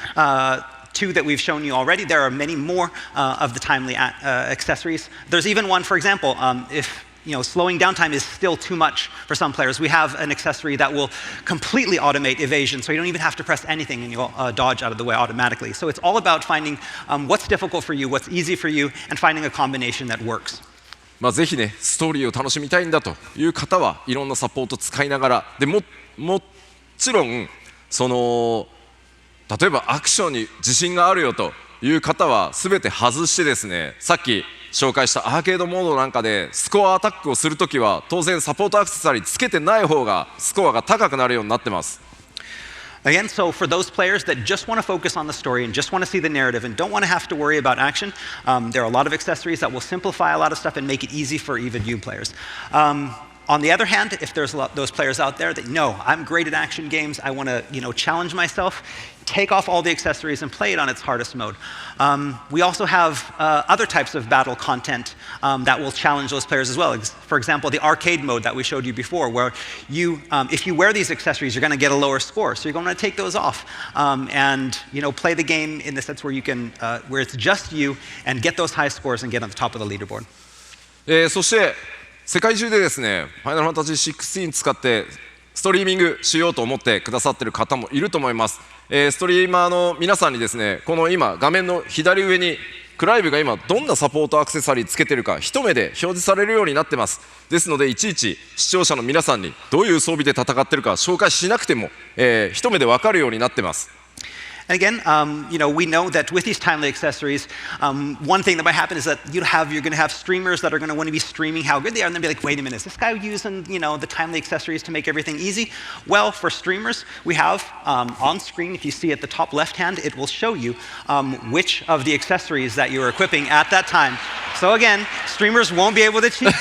S18: two that we've shown you already, there are many more of the timely accessories. There's even one, for example, if slowing down time is still too much for some players, we have an accessory that will completely automate evasion, so you don't even have to press anything and you'll dodge out of the way automatically. So it's all about finding what's difficult for you, what's easy for you, and finding a combination that works.
S19: まあぜひねストーリーを楽しみたいんだという方はいろんなサポート使いながらでもちろんその例えばアクションに自信があるよという方は全て外してですね、さっき紹介したアーケードモードなんかでスコアアタックをするときは当然サポートアクセサリーつけてない方がスコアが高くなるようになってます。
S18: Again, so for those players that just want to focus on the story and just want to see the narrative and don't want to have to worry about action, there are a lot of accessories that will simplify a lot of stuff and make it easy for even new players. On the other hand, if there's those players out there that know I'm great at action games, I want to challenge myself, take off all the accessories and play it on its hardest mode. We also have other types of battle content that will challenge those players as well. For example, the arcade mode that we showed you before, where if you wear these accessories, you're going to get a lower score. So you're going to take those off and play the game in the sense where you can, where it's just you and get those high scores and get on the top of the leaderboard.
S19: そして世界中でですね、ファイナルファンタジー16使ってストリーミングしようと思ってくださってる方もいると思います。ストリーマーの皆さんにですね、この今画面の左上にクライブが今どんなサポートアクセサリーつけてるか一目で表示されるようになってます。ですのでいちいち視聴者の皆さんにどういう装備で戦ってるか紹介しなくても、一目で分かるようになってます。
S18: And again, we know that with these timely accessories, one thing that might happen is that you're going to have streamers that are going to want to be streaming how good they are, and they'll be like, wait a minute, is this guy using, the timely accessories to make everything easy? Well, for streamers, we have on screen, if you see at the top left hand, it will show you which of the accessories that you're equipping at that time. So again, streamers won't be able to cheat,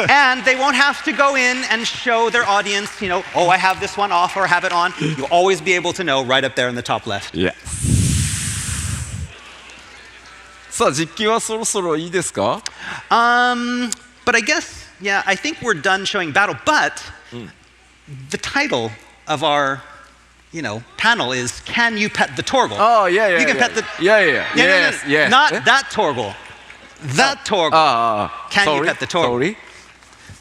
S18: and they won't have to go in and show their audience, oh, I have this one off or have it on. You'll always be able to know right up there in the top left.
S19: Yeah. さあ実機はそろそろいいですか？
S18: But I guess, yeah, I think we're done showing battle. But the title of our, panel is "Can you pet the Torgal?"
S19: Oh yeah,
S18: you can pet the
S19: yes.
S18: Not that Torgal. That Torgal. Can you pet the Torgal?
S19: Sorry.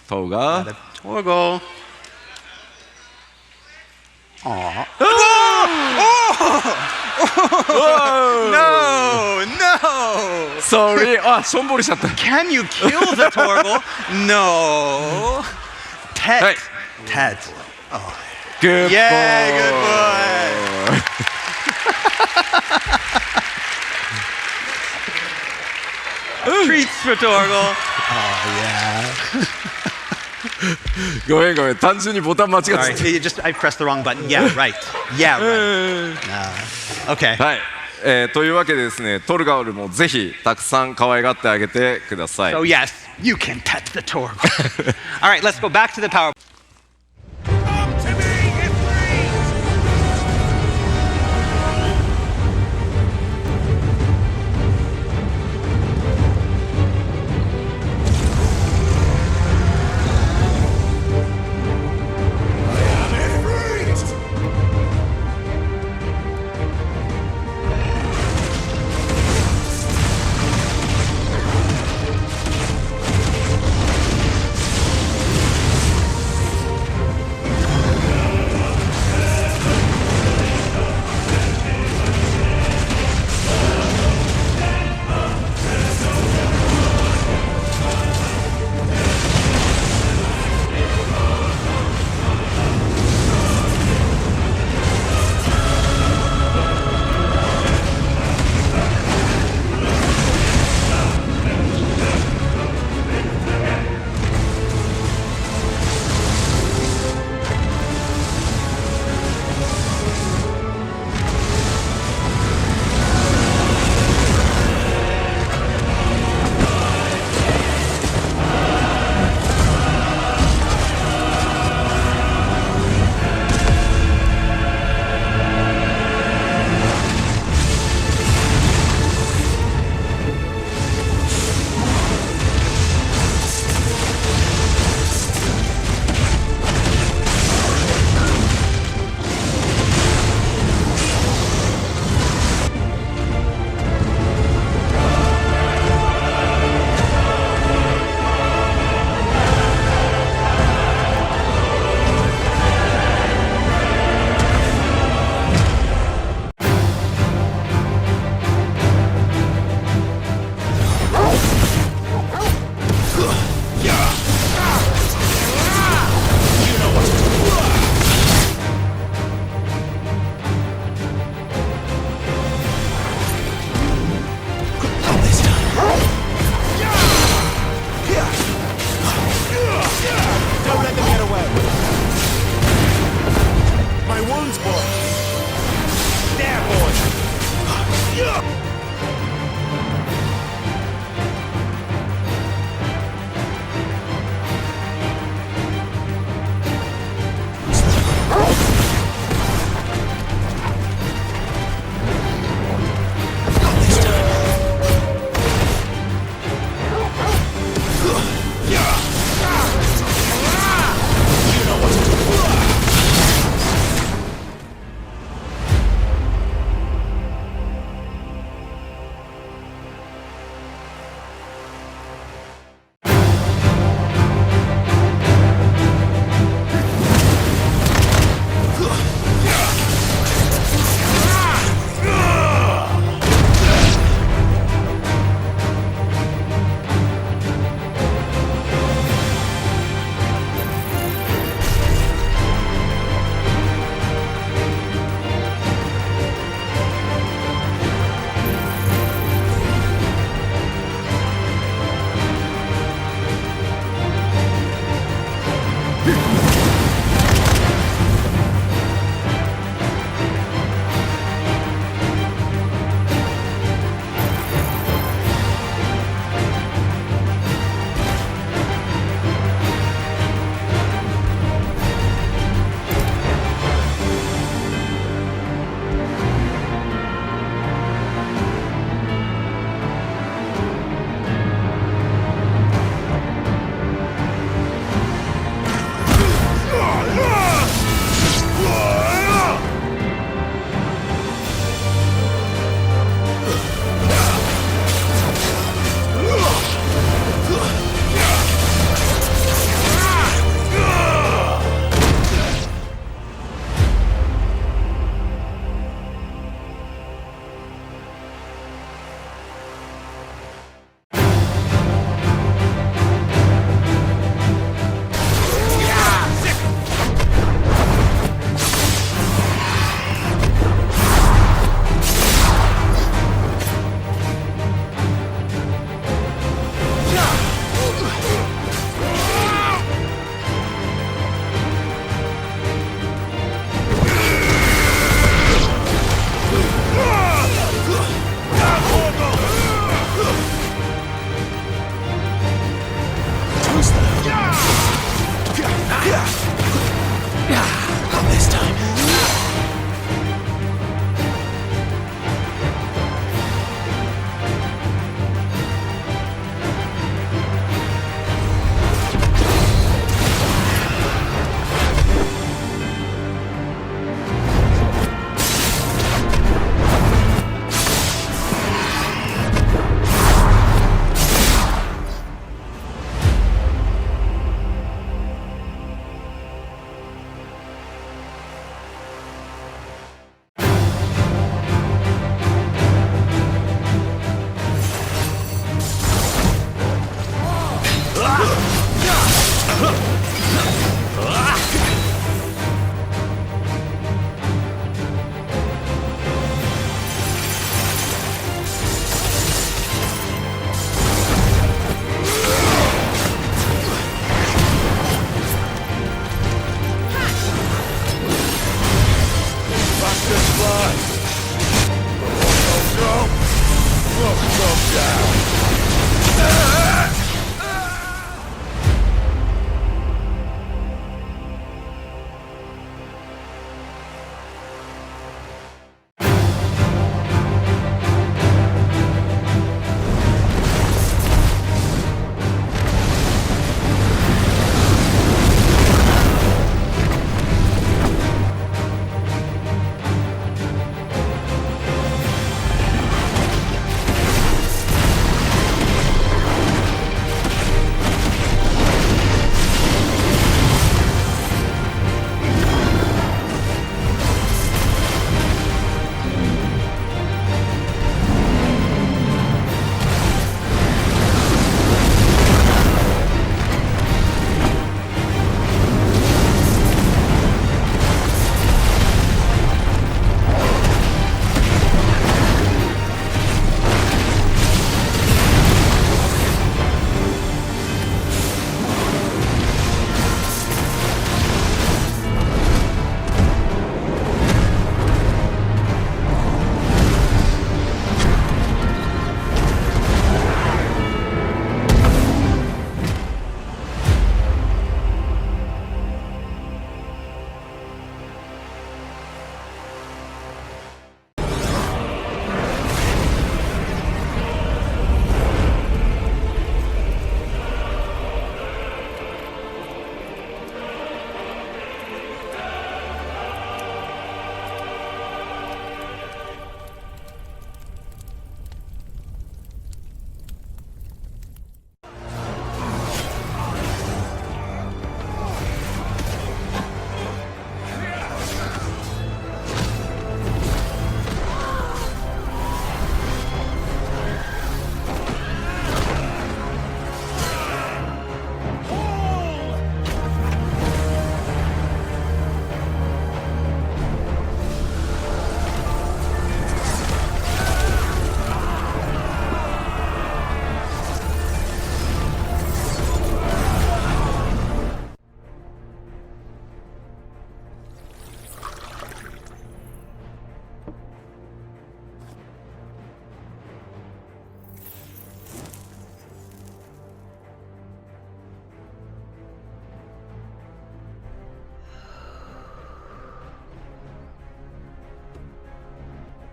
S19: Torgal.
S18: Torgal. Aww. No!
S19: Sorry. あ、しょんぼりしちゃった。
S18: Can you kill the Torgal? No. Pet. Pet. Oh.
S19: Good
S18: Yay,
S19: boy.
S18: good boy. Treats for Torgal. Oh, yeah.
S19: ごめんごめん、単純にボタン間違ってた。
S18: Sorry, I pressed the wrong button. Yeah, right. Yeah, right. Okay.
S19: はい。というわけでですね、トルガオルもぜひたくさん可愛がってあげてください。
S18: So yes, you can pet the Torgal. All right, let's go back to the power.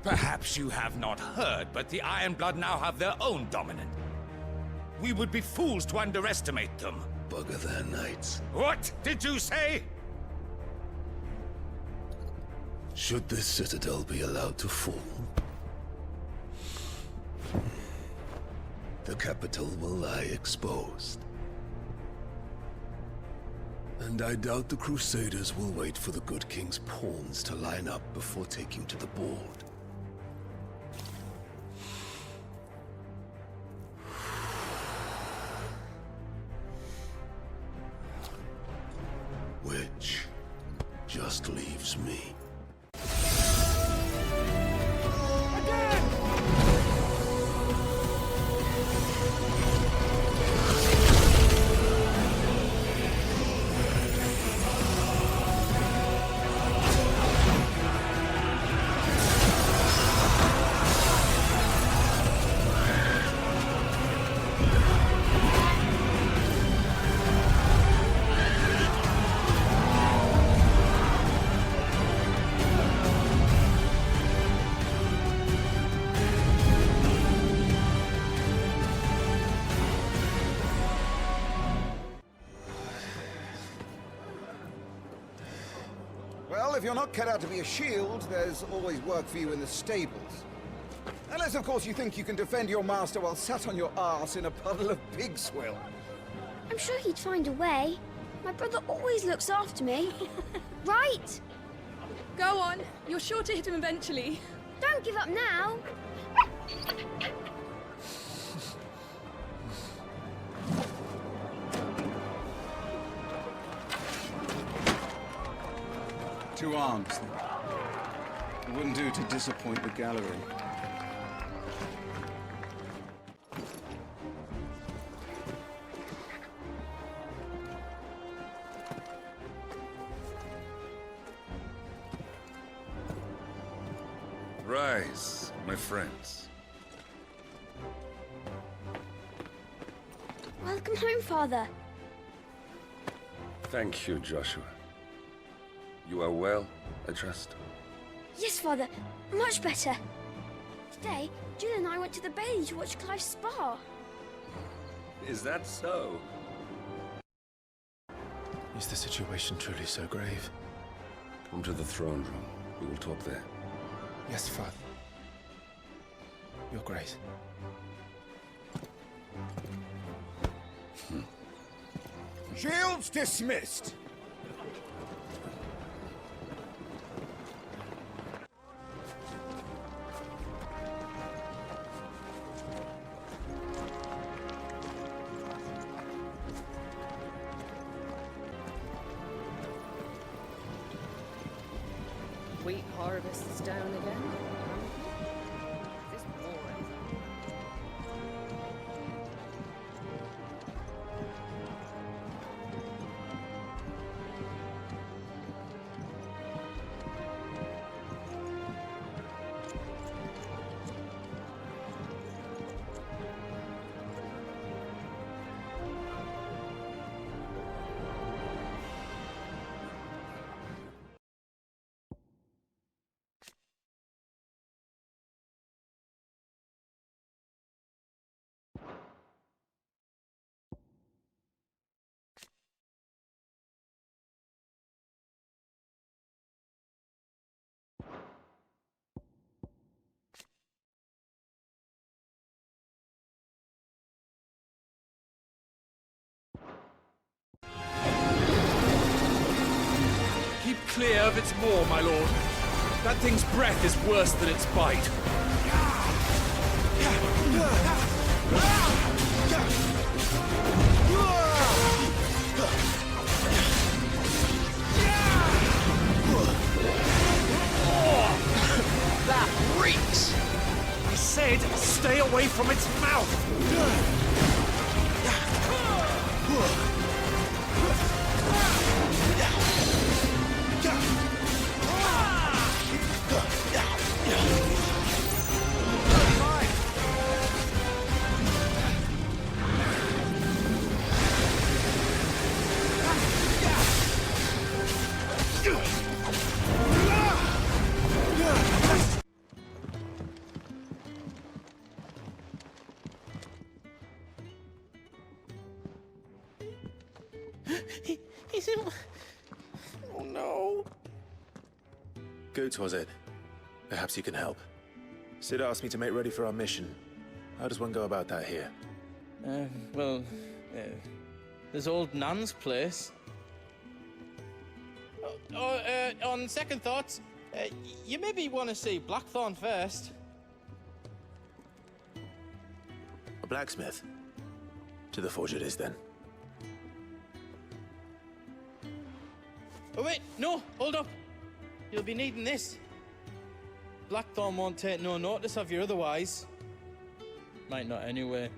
S6: Perhaps you have not heard, but the Ironblood now have their own dominant. We would be fools to underestimate them.
S8: Bugger their knights.
S6: What did you say?
S8: Should this citadel be allowed to fall, the capital will lie exposed. And I doubt the Crusaders will wait for the good king's pawns to line up before taking to the board. Which just leaves me.
S20: Well, if you're not cut out to be a shield, there's always work for you in the stables. Unless, of course, you think you can defend your master while sat on your arse in a puddle of pig swill.
S15: I'm sure he'd find a way. My brother always looks after me. Right?
S21: Go on. You're sure to hit him eventually.
S15: Don't give up now.
S4: Two arms, then. It wouldn't do to disappoint the gallery.
S14: Rise, my friends.
S15: Welcome home, Father.
S14: Thank you, Joshua. You are well, I trust?
S15: Yes, Father. Much better. Today, Jill and I went to the Bailey to watch Clive's spa.
S14: Is that so?
S10: Is the situation truly so grave?
S14: Come to the throne room. We will talk there.
S10: Yes, Father. Your Grace.
S20: Shields dismissed!
S7: Wheat harvest is down again. This boring.
S1: Keep clear of its maw, my lord. That thing's breath is worse than its bite.
S6: That reeks! I said, stay away from its mouth!
S2: Goots, was it? Perhaps you can help. Sid asked me to make ready for our mission. How does one go about that here?
S22: There's old Nan's place. On second thoughts, you maybe want to see Blackthorn first.
S2: A blacksmith? To the forge it is, then.
S22: Oh wait, no, hold up. You'll be needing this. Blackthorn won't take no notice of you otherwise. Might not anyway.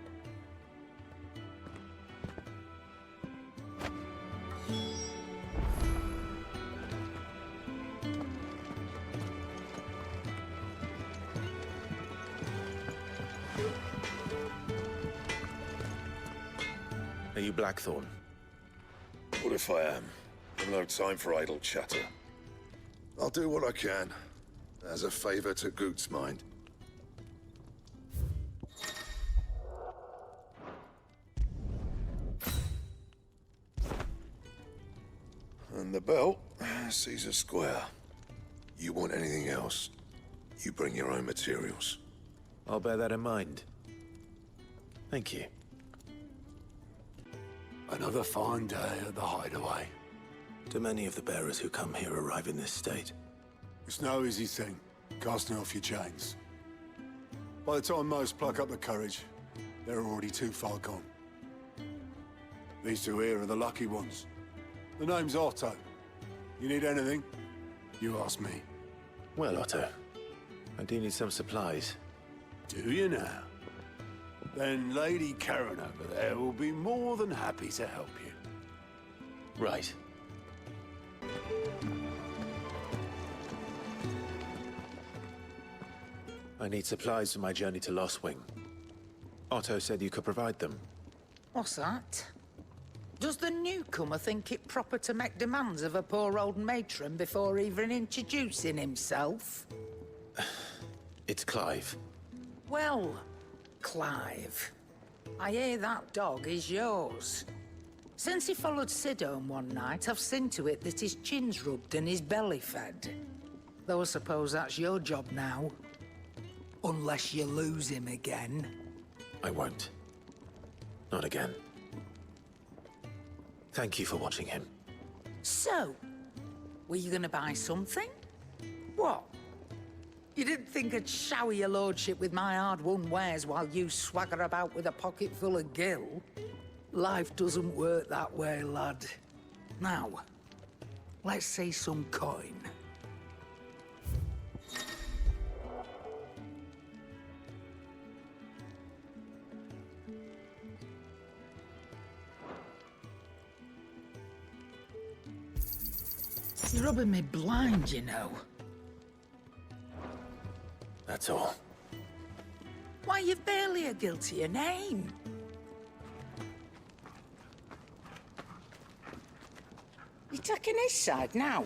S2: Are you Blackthorn?
S13: What if I am? I've no time for idle chatter. I'll do what I can, as a favor to Goot's mind. And the belt sees a square. You want anything else, you bring your own materials.
S2: I'll bear that in mind. Thank you.
S23: Another fine day at the Hideaway.
S2: Do many of the bearers who come here arrive in this state?
S23: It's no easy thing, casting off your chains. By the time most pluck up the courage, they're already too far gone. These two here are the lucky ones. The name's Otto. You need anything, you ask me.
S2: Well, Otto, I do need some supplies.
S23: Do you now? Then Lady Karen over there will be more than happy to help you.
S2: Right. I need supplies for my journey to Lostwing. Otto said you could provide them.
S24: What's that? Does the newcomer think it proper to make demands of a poor old matron before even introducing himself?
S2: It's Clive.
S24: Well, Clive, I hear that dog is yours. Since he followed Sid home one night, I've seen to it that his chin's rubbed and his belly fed. Though I suppose that's your job now. Unless you lose him again.
S2: I won't. Not again. Thank you for watching him.
S24: So, were you gonna buy something? What? You didn't think I'd shower your lordship with my hard-won wares while you swagger about with a pocket full of gil? Life doesn't work that way, lad. Now, let's see some coin. You're rubbing me blind, you know.
S2: That's all.
S24: Why, you've barely a guiltier name. You're taking his side now.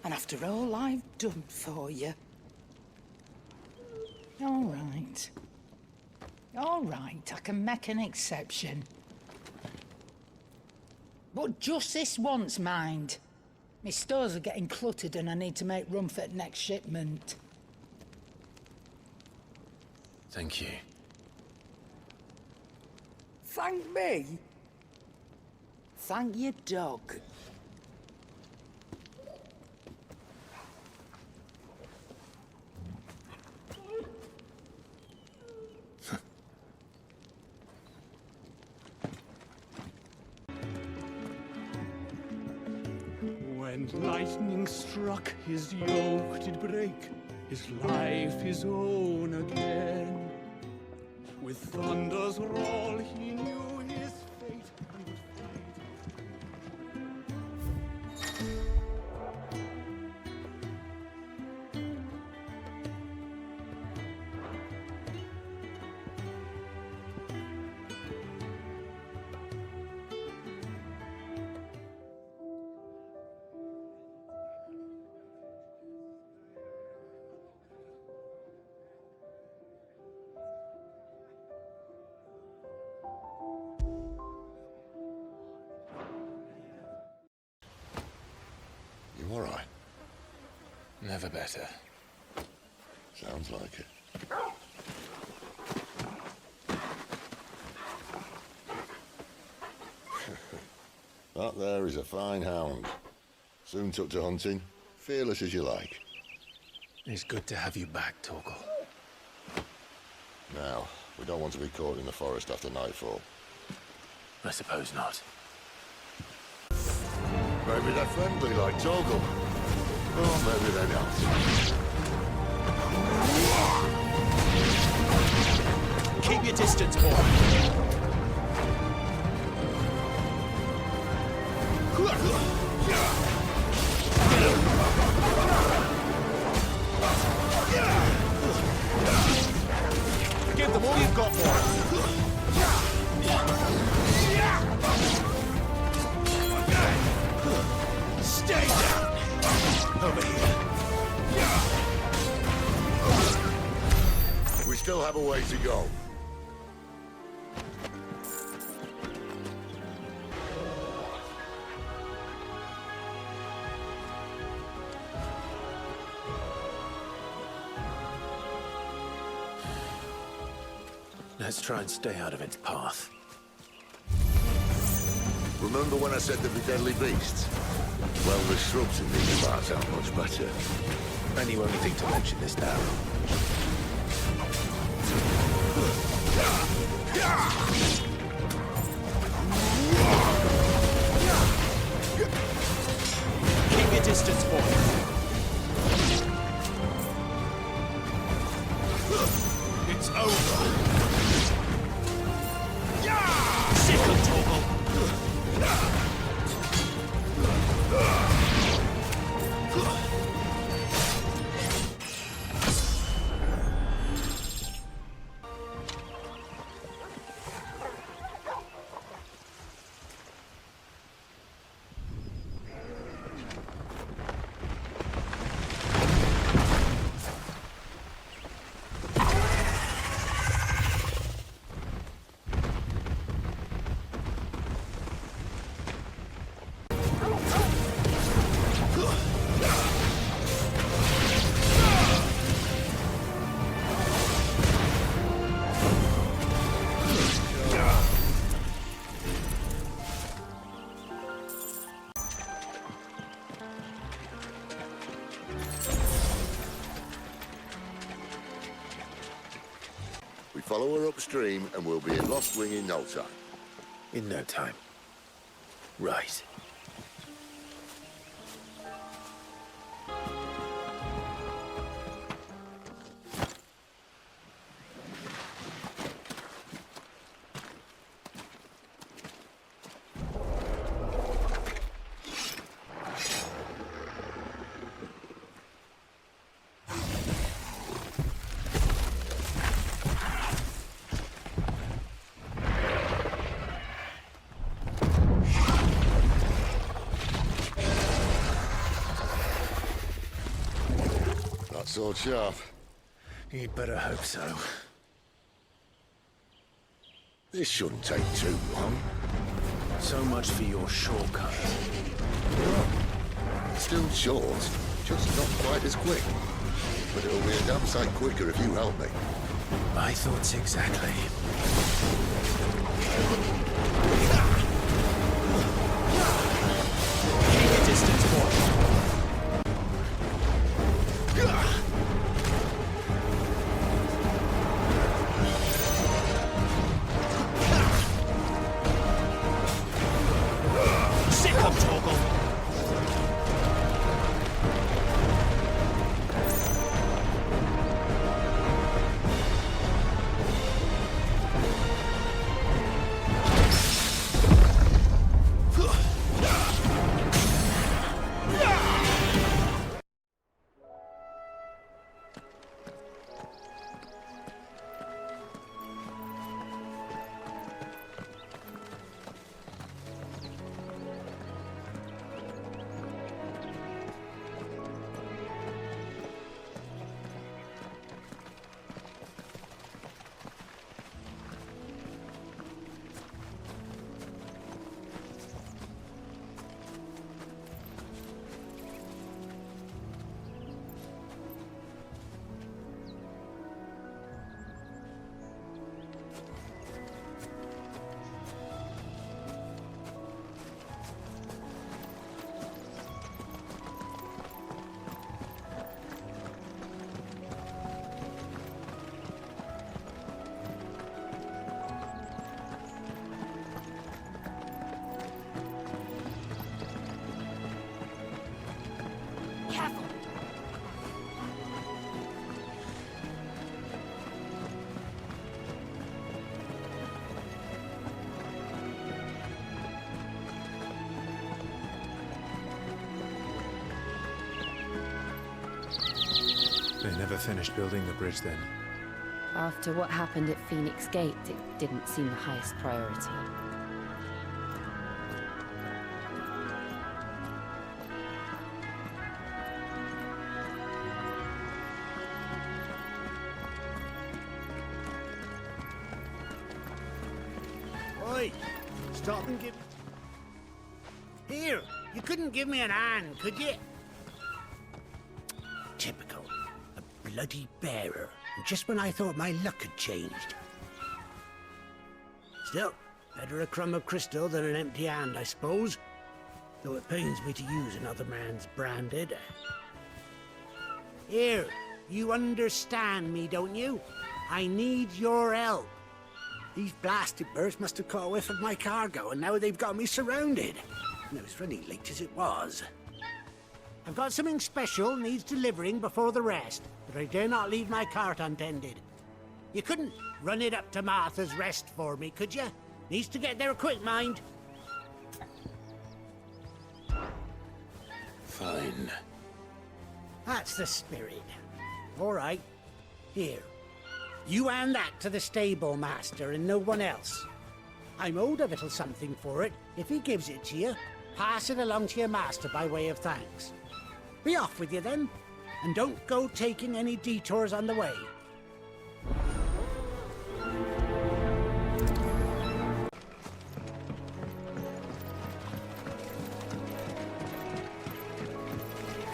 S24: And after all I've done for you. All right. All right, I can make an exception. But just this once, mind. My stores are getting cluttered and I need to make room for the next shipment.
S2: Thank you.
S24: Thank me? Thank your dog.
S25: When lightning struck, his yoke did break, his life his own again. With thunder's roll, he knew his fate and would
S2: Never better.
S13: Sounds like it. That there is a fine hound. Soon took to hunting. Fearless as you like.
S2: It's good to have you back, Torgal.
S13: Now, we don't want to be caught in the forest after nightfall.
S2: I suppose not.
S13: Maybe they're friendly like Torgal. Or maybe they're not.
S1: Keep your distance, boy. Give them all you've got, boy. Stay down. Over here.
S13: We still have a way to go.
S2: Let's try and stay out of its path.
S13: Remember when I said there'd be deadly beasts? Well, the shrubs in these parts aren't much better.
S2: And you only think to mention this now.
S1: Keep your distance, boy.
S6: It's over.
S1: Sick of Torgal.
S13: We follow her upstream and we'll be in Lost Wing in no time.
S2: In no time. Right.
S13: Sword sharp.
S2: You'd better hope so.
S13: This shouldn't take too long.
S2: So much for your shortcut.
S13: Still short, just not quite as quick. But it'll be a damn sight quicker if you help me.
S2: My thoughts exactly.
S1: Keep your distance, boy.
S6: Yeah!
S2: They never finished building the bridge then.
S3: After what happened at Phoenix Gate, it didn't seem the highest priority.
S9: Oi! Stop and give... Here! You couldn't give me an hand, could you? Typical. A bloody bearer. Just when I thought my luck had changed. Still, better a crumb of crystal than an empty hand, I suppose. Though it pains me to use another man's branded. Here, you understand me, don't you? I need your help. These blasted birds must have caught a whiff of my cargo, and now they've got me surrounded. And it was running late as it was. I've got something special needs delivering before the rest, but I dare not leave my cart untended. You couldn't run it up to Martha's Rest for me, could you? Needs to get there quick, mind.
S2: Fine.
S9: That's the spirit. All right. Here. You hand that to the stable master and no one else. I'm owed a little something for it. If he gives it to you, pass it along to your master by way of thanks. Be off with you then, and don't go taking any detours on the way.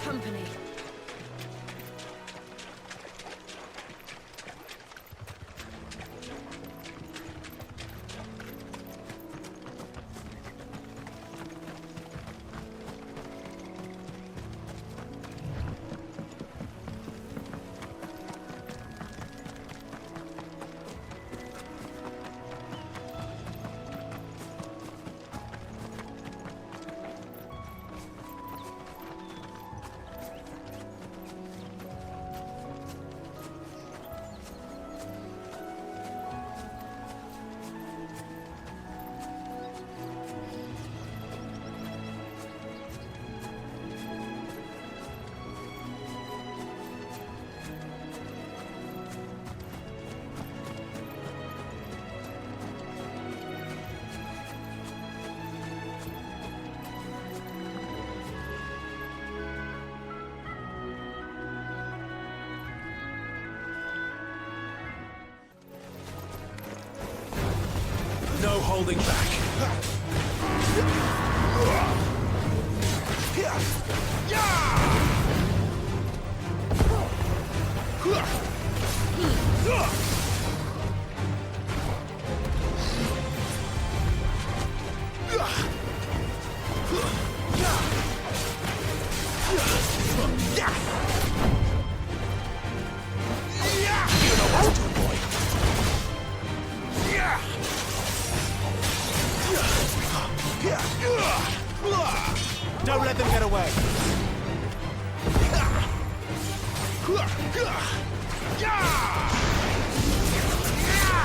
S7: Company.
S2: No holding back.
S9: Don't let them get away.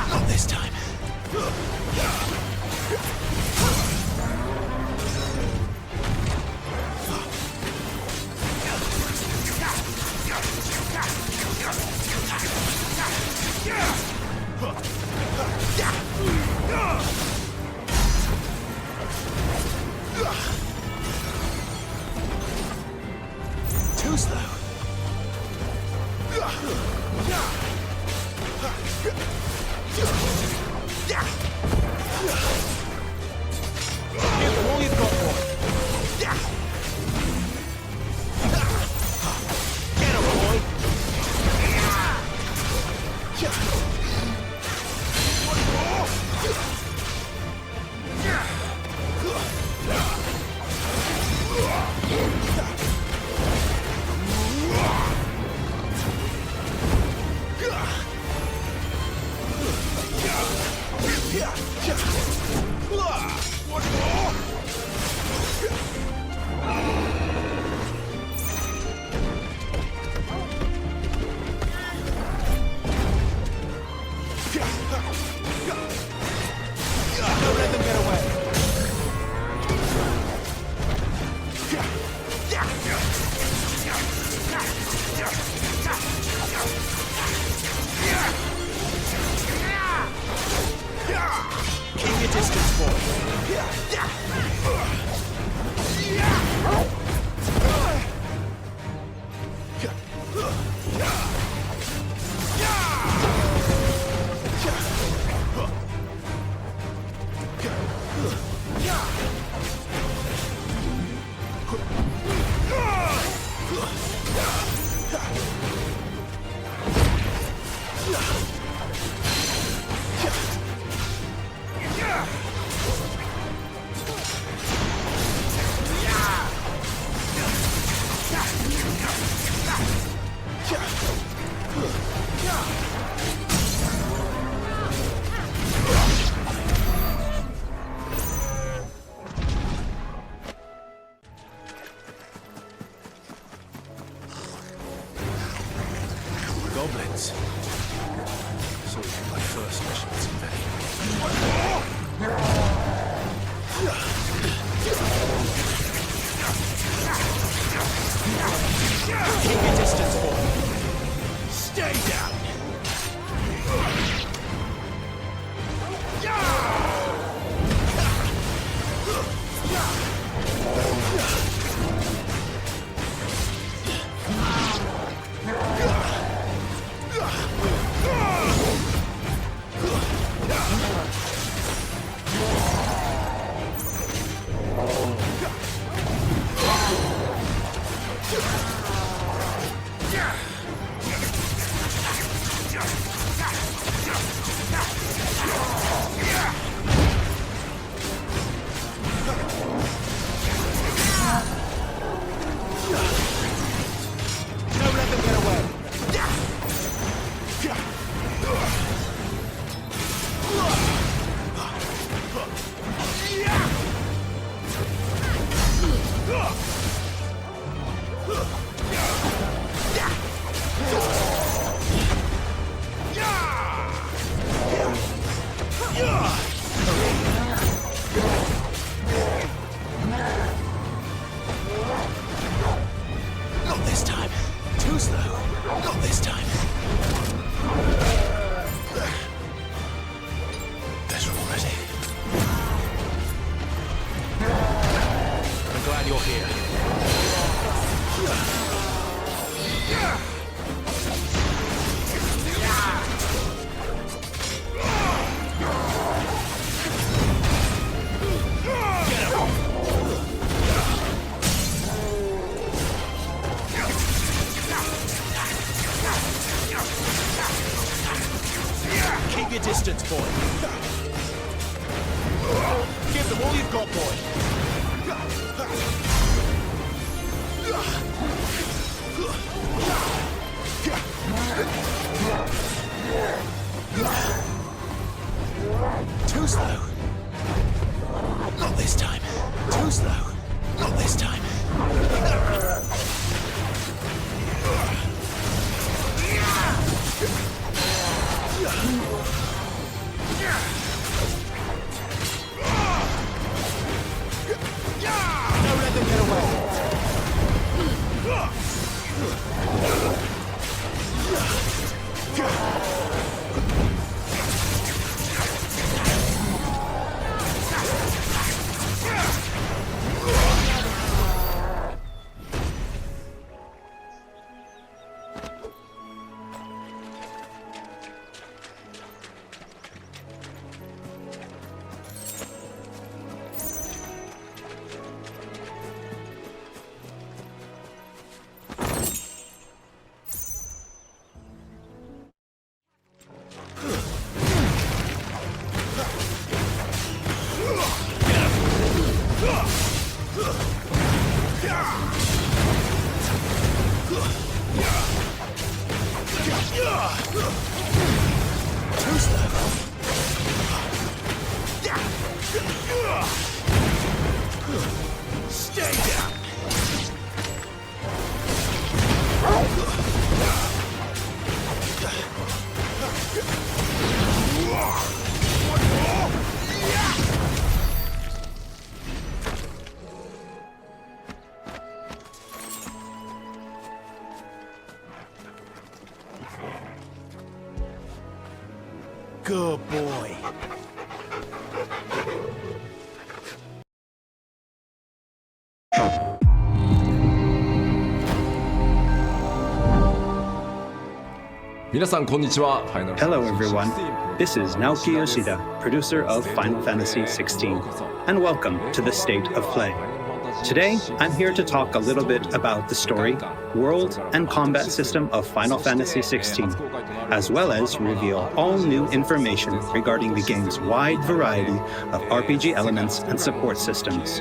S2: Not this time. Too slow.
S9: Give them all you've got, boy. Get him, boy.
S2: Goblins. So my first mission was in vain.
S1: Keep your distance, boy.
S6: Stay down!
S2: Not this time. Too slow. Not this time. Better already. I'm glad you're here.
S1: Keep your distance, boy. Give them all you've got, boy.
S2: Too slow. Not this time. Too slow. Not this time.
S1: Don't let them get away.
S6: Stay down!
S1: Good boy.
S5: Hello everyone, this is Naoki Yoshida, producer of Final Fantasy XVI, and welcome to the State of Play. Today, I'm here to talk a little bit about the story, world, and combat system of Final Fantasy XVI, as well as reveal all new information regarding the game's wide variety of RPG elements and support systems.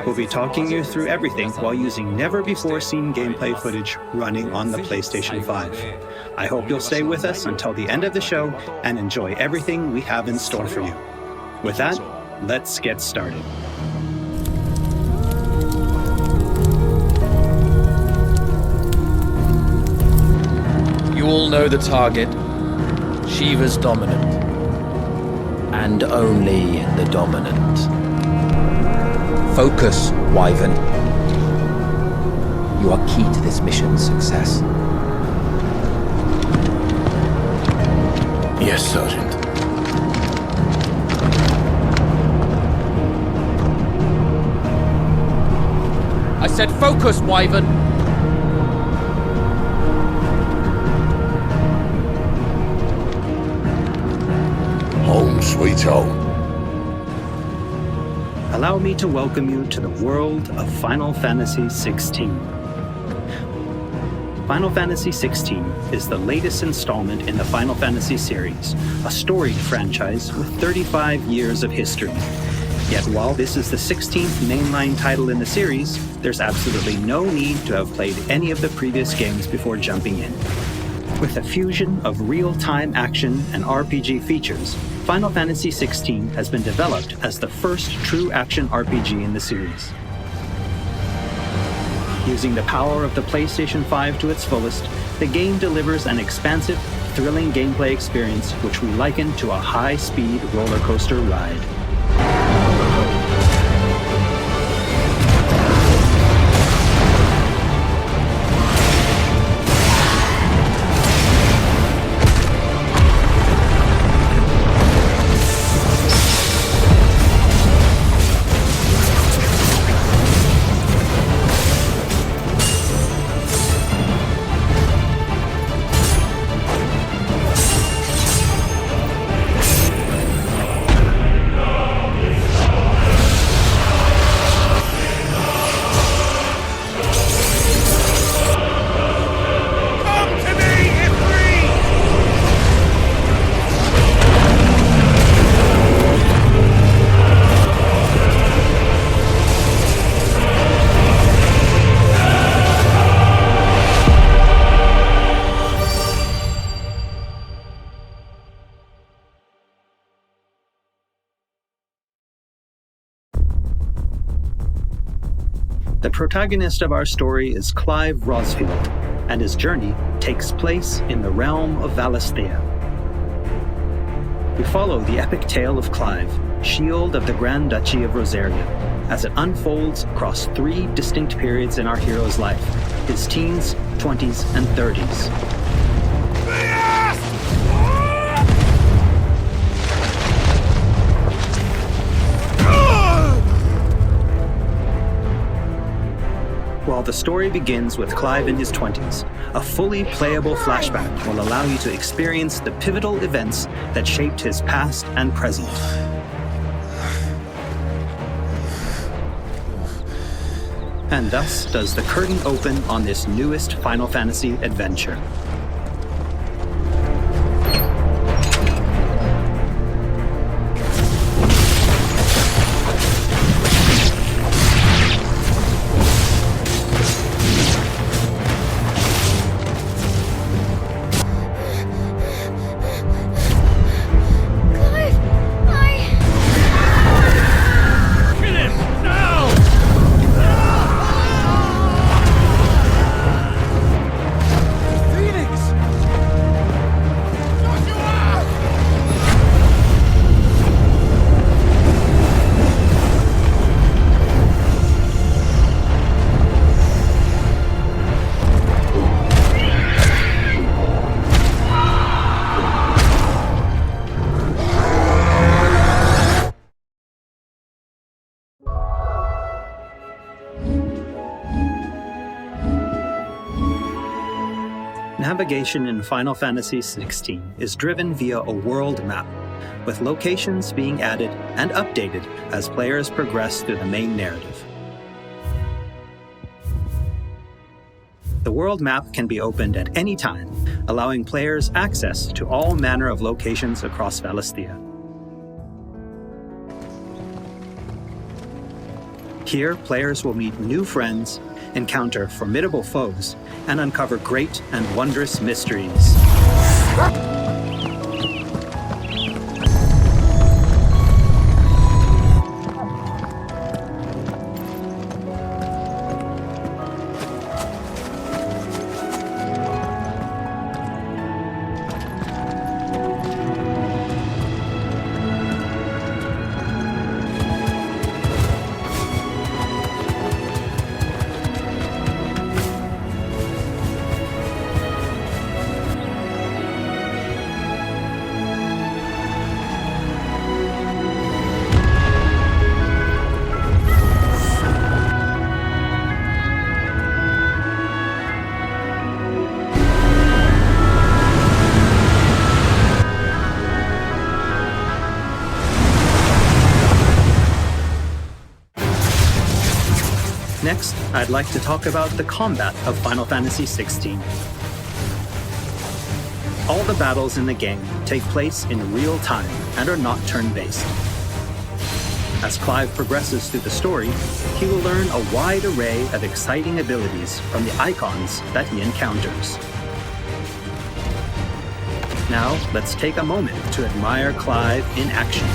S5: We'll be talking you through everything while using never-before-seen gameplay footage running on the PlayStation 5. I hope you'll stay with us until the end of the show and enjoy everything we have in store for you. With that, let's get started.
S1: You all know the target. Shiva's dominant. And only the dominant. Focus, Wyvern. You are key to this mission's success.
S2: Yes, Sergeant.
S1: I said focus, Wyvern!
S13: Home sweet home.
S5: Allow me to welcome you to the world of Final Fantasy XVI. Final Fantasy XVI is the latest installment in the Final Fantasy series, a storied franchise with 35 years of history. Yet while this is the 16th mainline title in the series, there's absolutely no need to have played any of the previous games before jumping in. With a fusion of real-time action and RPG features, Final Fantasy XVI has been developed as the first true action RPG in the series. Using the power of the PlayStation 5 to its fullest, the game delivers an expansive, thrilling gameplay experience which we liken to a high-speed roller coaster ride. The protagonist of our story is Clive Rosfield, and his journey takes place in the realm of Valisthea. We follow the epic tale of Clive, Shield of the Grand Duchy of Rosaria, as it unfolds across 3 distinct periods in our hero's life, his teens, 20s, and 30s. While the story begins with Clive in his 20s, a fully playable flashback will allow you to experience the pivotal events that shaped his past and present. And thus does the curtain open on this newest Final Fantasy adventure.
S6: Phoenix!
S5: Navigation in Final Fantasy XVI is driven via a world map, with locations being added and updated as players progress through the main narrative. The world map can be opened at any time, allowing players access to all manner of locations across Valisthea. Here, players will meet new friends, encounter formidable foes, and uncover great and wondrous mysteries. Next, I'd like to talk about the combat of Final Fantasy XVI. All the battles in the game take place in real time and are not turn-based. As Clive progresses through the story, he will learn a wide array of exciting abilities from the icons that he encounters. Now, let's take a moment to admire Clive in action.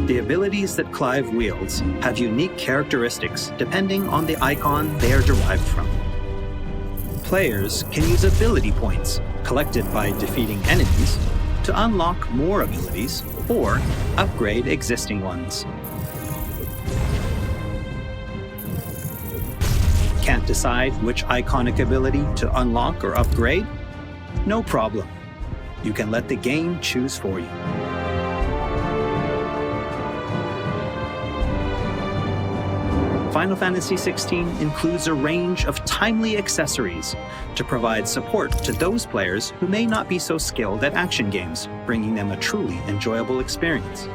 S5: The abilities that Clive wields have unique characteristics depending on the icon they are derived from. Players can use ability points, collected by defeating enemies, to unlock more abilities or upgrade existing ones. Can't decide which iconic ability to unlock or upgrade? No problem. You can let the game choose for you. Final Fantasy XVI includes a range of timely accessories to provide support to those players who may not be so skilled at action games, bringing them a truly enjoyable experience.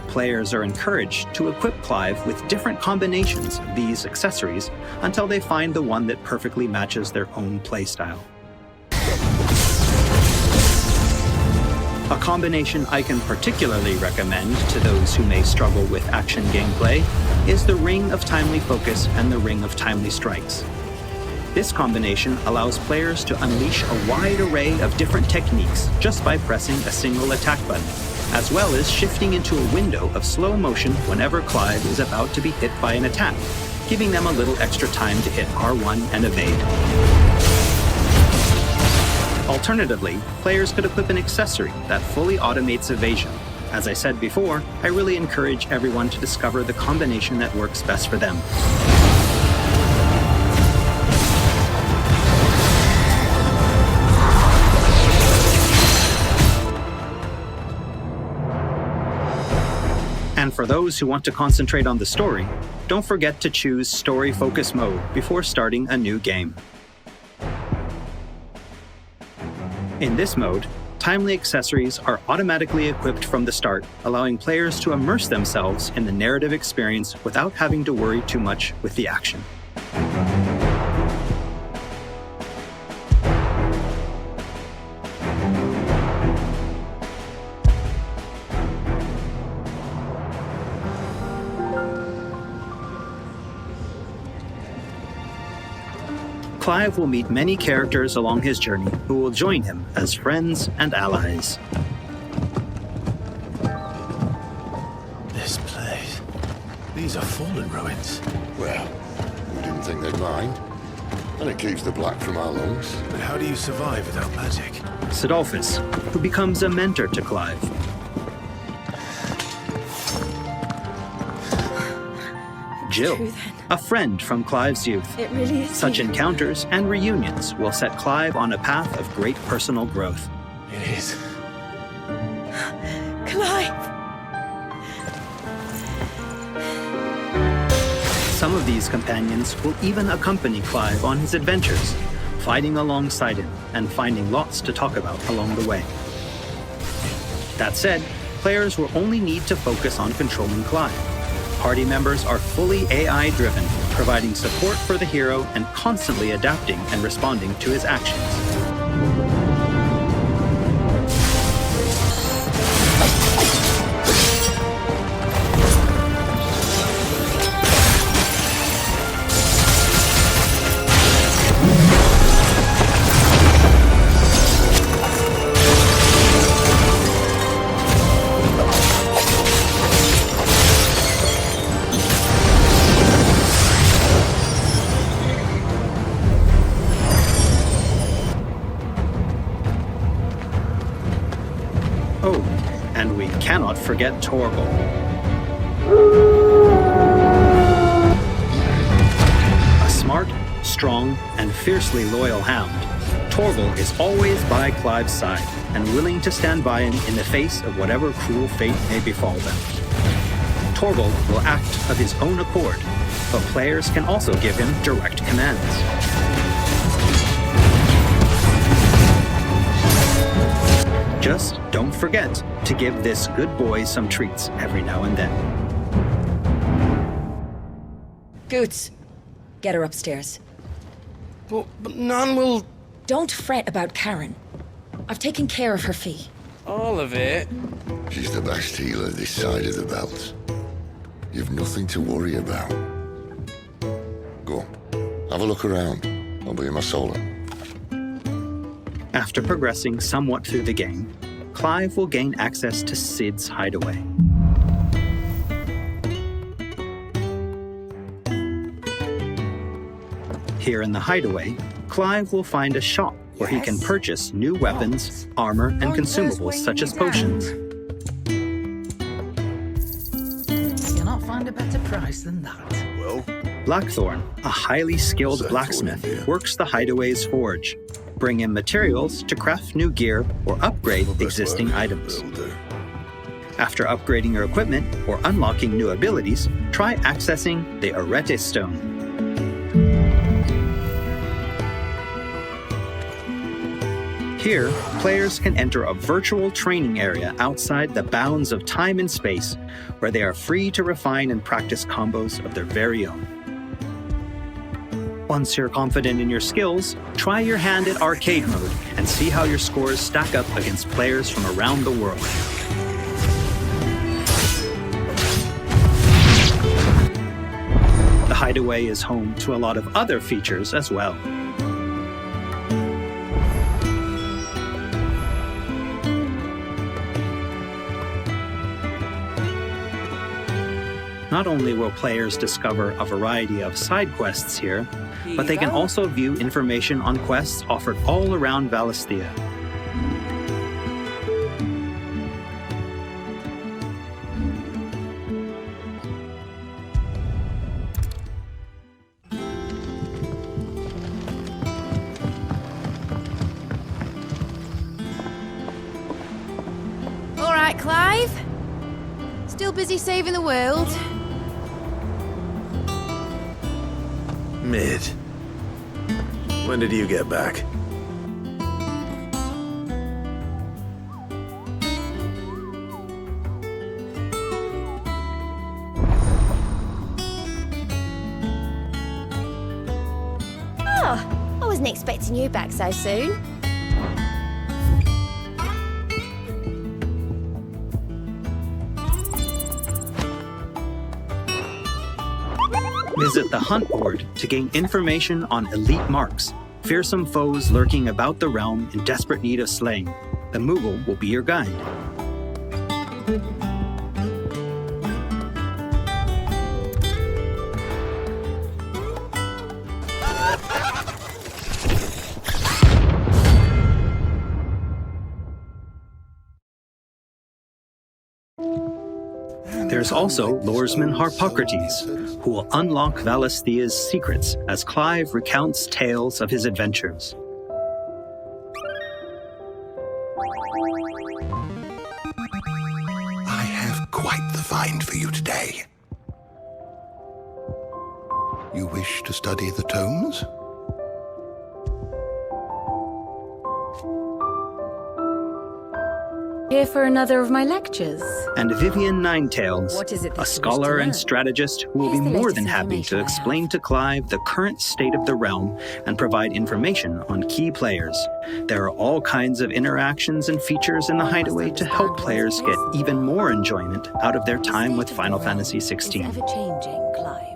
S5: Players are encouraged to equip Clive with different combinations of these accessories until they find the one that perfectly matches their own playstyle. A combination I can particularly recommend to those who may struggle with action gameplay is the Ring of Timely Focus and the Ring of Timely Strikes. This combination allows players to unleash a wide array of different techniques just by pressing a single attack button, as well as shifting into a window of slow motion whenever Clive is about to be hit by an attack, giving them a little extra time to hit R1 and evade. Alternatively, players could equip an accessory that fully automates evasion. As I said before, I really encourage everyone to discover the combination that works best for them. And for those who want to concentrate on the story, don't forget to choose Story Focus Mode before starting a new game. In this mode, timely accessories are automatically equipped from the start, allowing players to immerse themselves in the narrative experience without having to worry too much with the action. Clive will meet many characters along his journey who will join him as friends and allies.
S2: This place. These are fallen ruins.
S13: Well, we didn't think they'd mind. And it keeps the black from our lungs.
S2: But how do you survive without magic?
S5: Sidolphus, who becomes a mentor to Clive. Jill, a friend from Clive's youth.
S15: It really is.
S5: Such encounters and reunions will set Clive on a path of great personal growth.
S2: It is.
S15: Clive!
S5: Some of these companions will even accompany Clive on his adventures, fighting alongside him and finding lots to talk about along the way. That said, players will only need to focus on controlling Clive. Party members are fully AI-driven, providing support for the hero and constantly adapting and responding to his actions. Oh, and we cannot forget Torgal. A smart, strong, and fiercely loyal hound, Torgal is always by Clive's side and willing to stand by him in the face of whatever cruel fate may befall them. Torgal will act of his own accord, but players can also give him direct commands. Just don't forget to give this good boy some treats every now and then.
S11: Goots, get her upstairs.
S22: But Nan will...
S11: Don't fret about Karen. I've taken care of her fee.
S22: All of it?
S13: She's the best healer this side of the belt. You've nothing to worry about. Go on, have a look around. I'll be in my solo.
S5: After progressing somewhat through the game, Clive will gain access to Sid's hideaway. Here in the hideaway, Clive will find a shop where he can purchase new weapons, armor, and consumables such as potions.
S24: You'll not find a better price than that.
S13: Well,
S5: Blackthorn, a highly skilled blacksmith, works the hideaway's forge, bring in materials to craft new gear or upgrade existing items. After upgrading your equipment or unlocking new abilities, try accessing the Arete Stone. Here, players can enter a virtual training area outside the bounds of time and space, where they are free to refine and practice combos of their very own. Once you're confident in your skills, try your hand at arcade mode and see how your scores stack up against players from around the world. The hideaway is home to a lot of other features as well. Not only will players discover a variety of side quests here, but they can also view information on quests offered all around Valisthea.
S3: All right, Clive. Still busy saving the world?
S2: Mid. When did you get back?
S15: Oh, I wasn't expecting you back so soon.
S5: Visit the hunt board to gain information on elite marks, fearsome foes lurking about the realm in desperate need of slaying. The Moogle will be your guide. There's also Lordesman Harpocrates, who will unlock Valisthea's secrets as Clive recounts tales of his adventures.
S13: I have quite the find for you today. You wish to study the tomes?
S3: Here for another of my lectures.
S5: And Vivian Ninetails,
S3: What is it that
S5: a
S3: you wish
S5: scholar
S3: to
S5: and
S3: learn?
S5: strategist who will
S3: Here's
S5: be
S3: the
S5: more
S3: latest
S5: than happy to
S3: information I have.
S5: explain to Clive the current state of the realm and provide information on key players. There are all kinds of interactions and features in the Hideaway to help players get even more enjoyment out of their time with Final Fantasy
S3: Is
S5: XVI.
S3: ever changing, Clive.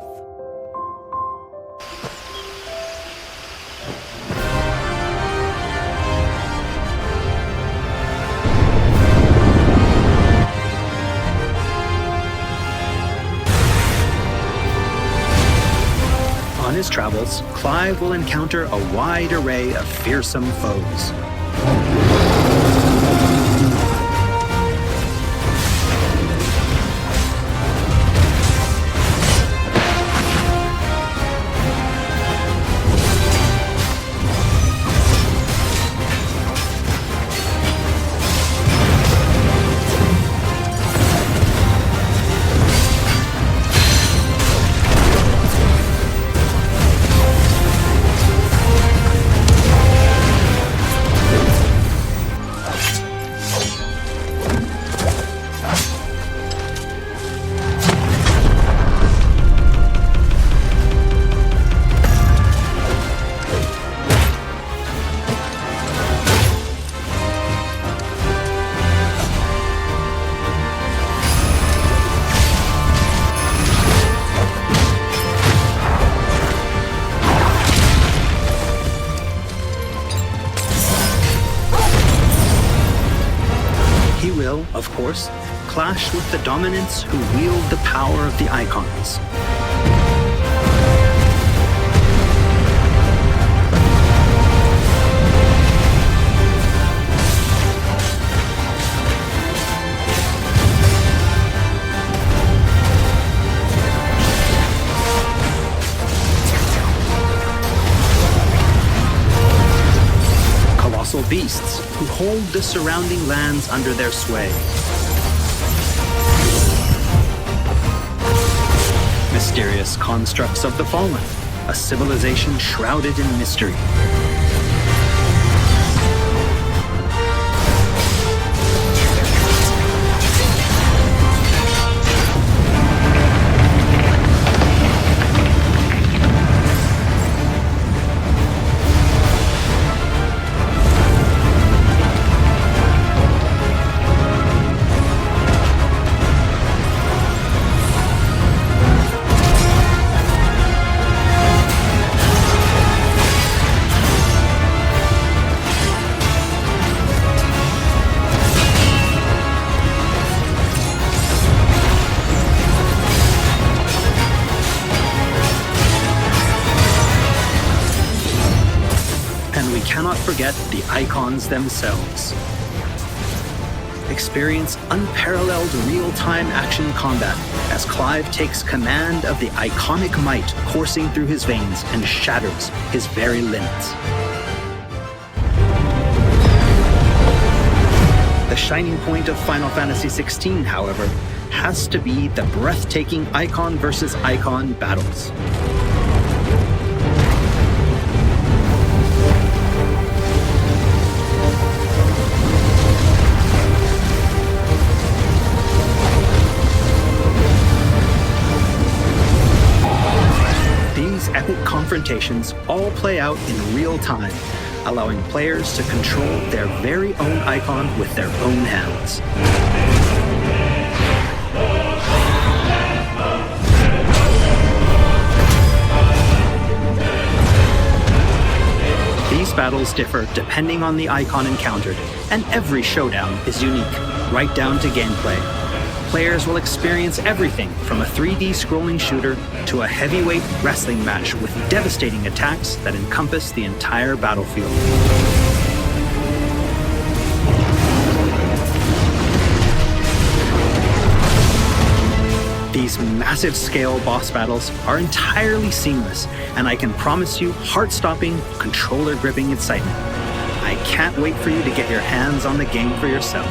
S5: On his travels, Clive will encounter a wide array of fearsome foes. He will, of course, clash with the dominants who wield the power of the icons. Colossal beasts who hold the surrounding lands under their sway. Mysterious constructs of the fallen, a civilization shrouded in mystery. not forget the icons themselves. Experience unparalleled real-time action combat as Clive takes command of the iconic might coursing through his veins and shatters his very limits. The shining point of Final Fantasy XVI, however, has to be the breathtaking icon versus icon battles. These epic confrontations all play out in real time, allowing players to control their very own icon with their own hands. These battles differ depending on the icon encountered, and every showdown is unique, right down to gameplay. Players will experience everything from a 3D scrolling shooter to a heavyweight wrestling match with devastating attacks that encompass the entire battlefield. These massive scale boss battles are entirely seamless, and I can promise you heart-stopping, controller-gripping excitement. I can't wait for you to get your hands on the game for yourself.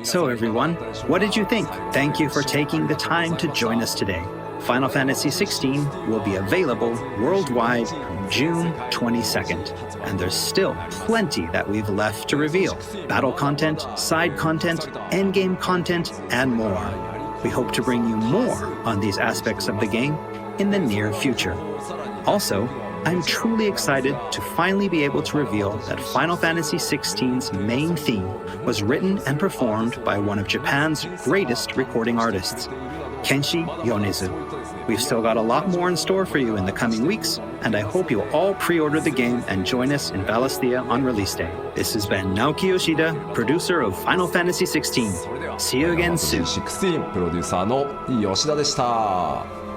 S5: So everyone, what did you think? Thank you for taking the time to join us today. Final Fantasy XVI will be available worldwide June 22nd, and there's still plenty that we've left to reveal. Battle content, side content, endgame content, and more. We hope to bring you more on these aspects of the game in the near future. Also, I'm truly excited to finally be able to reveal that Final Fantasy XVI's main theme was written and performed by one of Japan's greatest recording artists. Kenshi Yonezu. We've still got a lot more in store for you in the coming weeks, and I hope you'll all pre-order the game and join us in Valisthea on release day. This has been Naoki Yoshida, producer of Final Fantasy XVI. See you again soon.
S12: 16プロデューサーの吉田でした。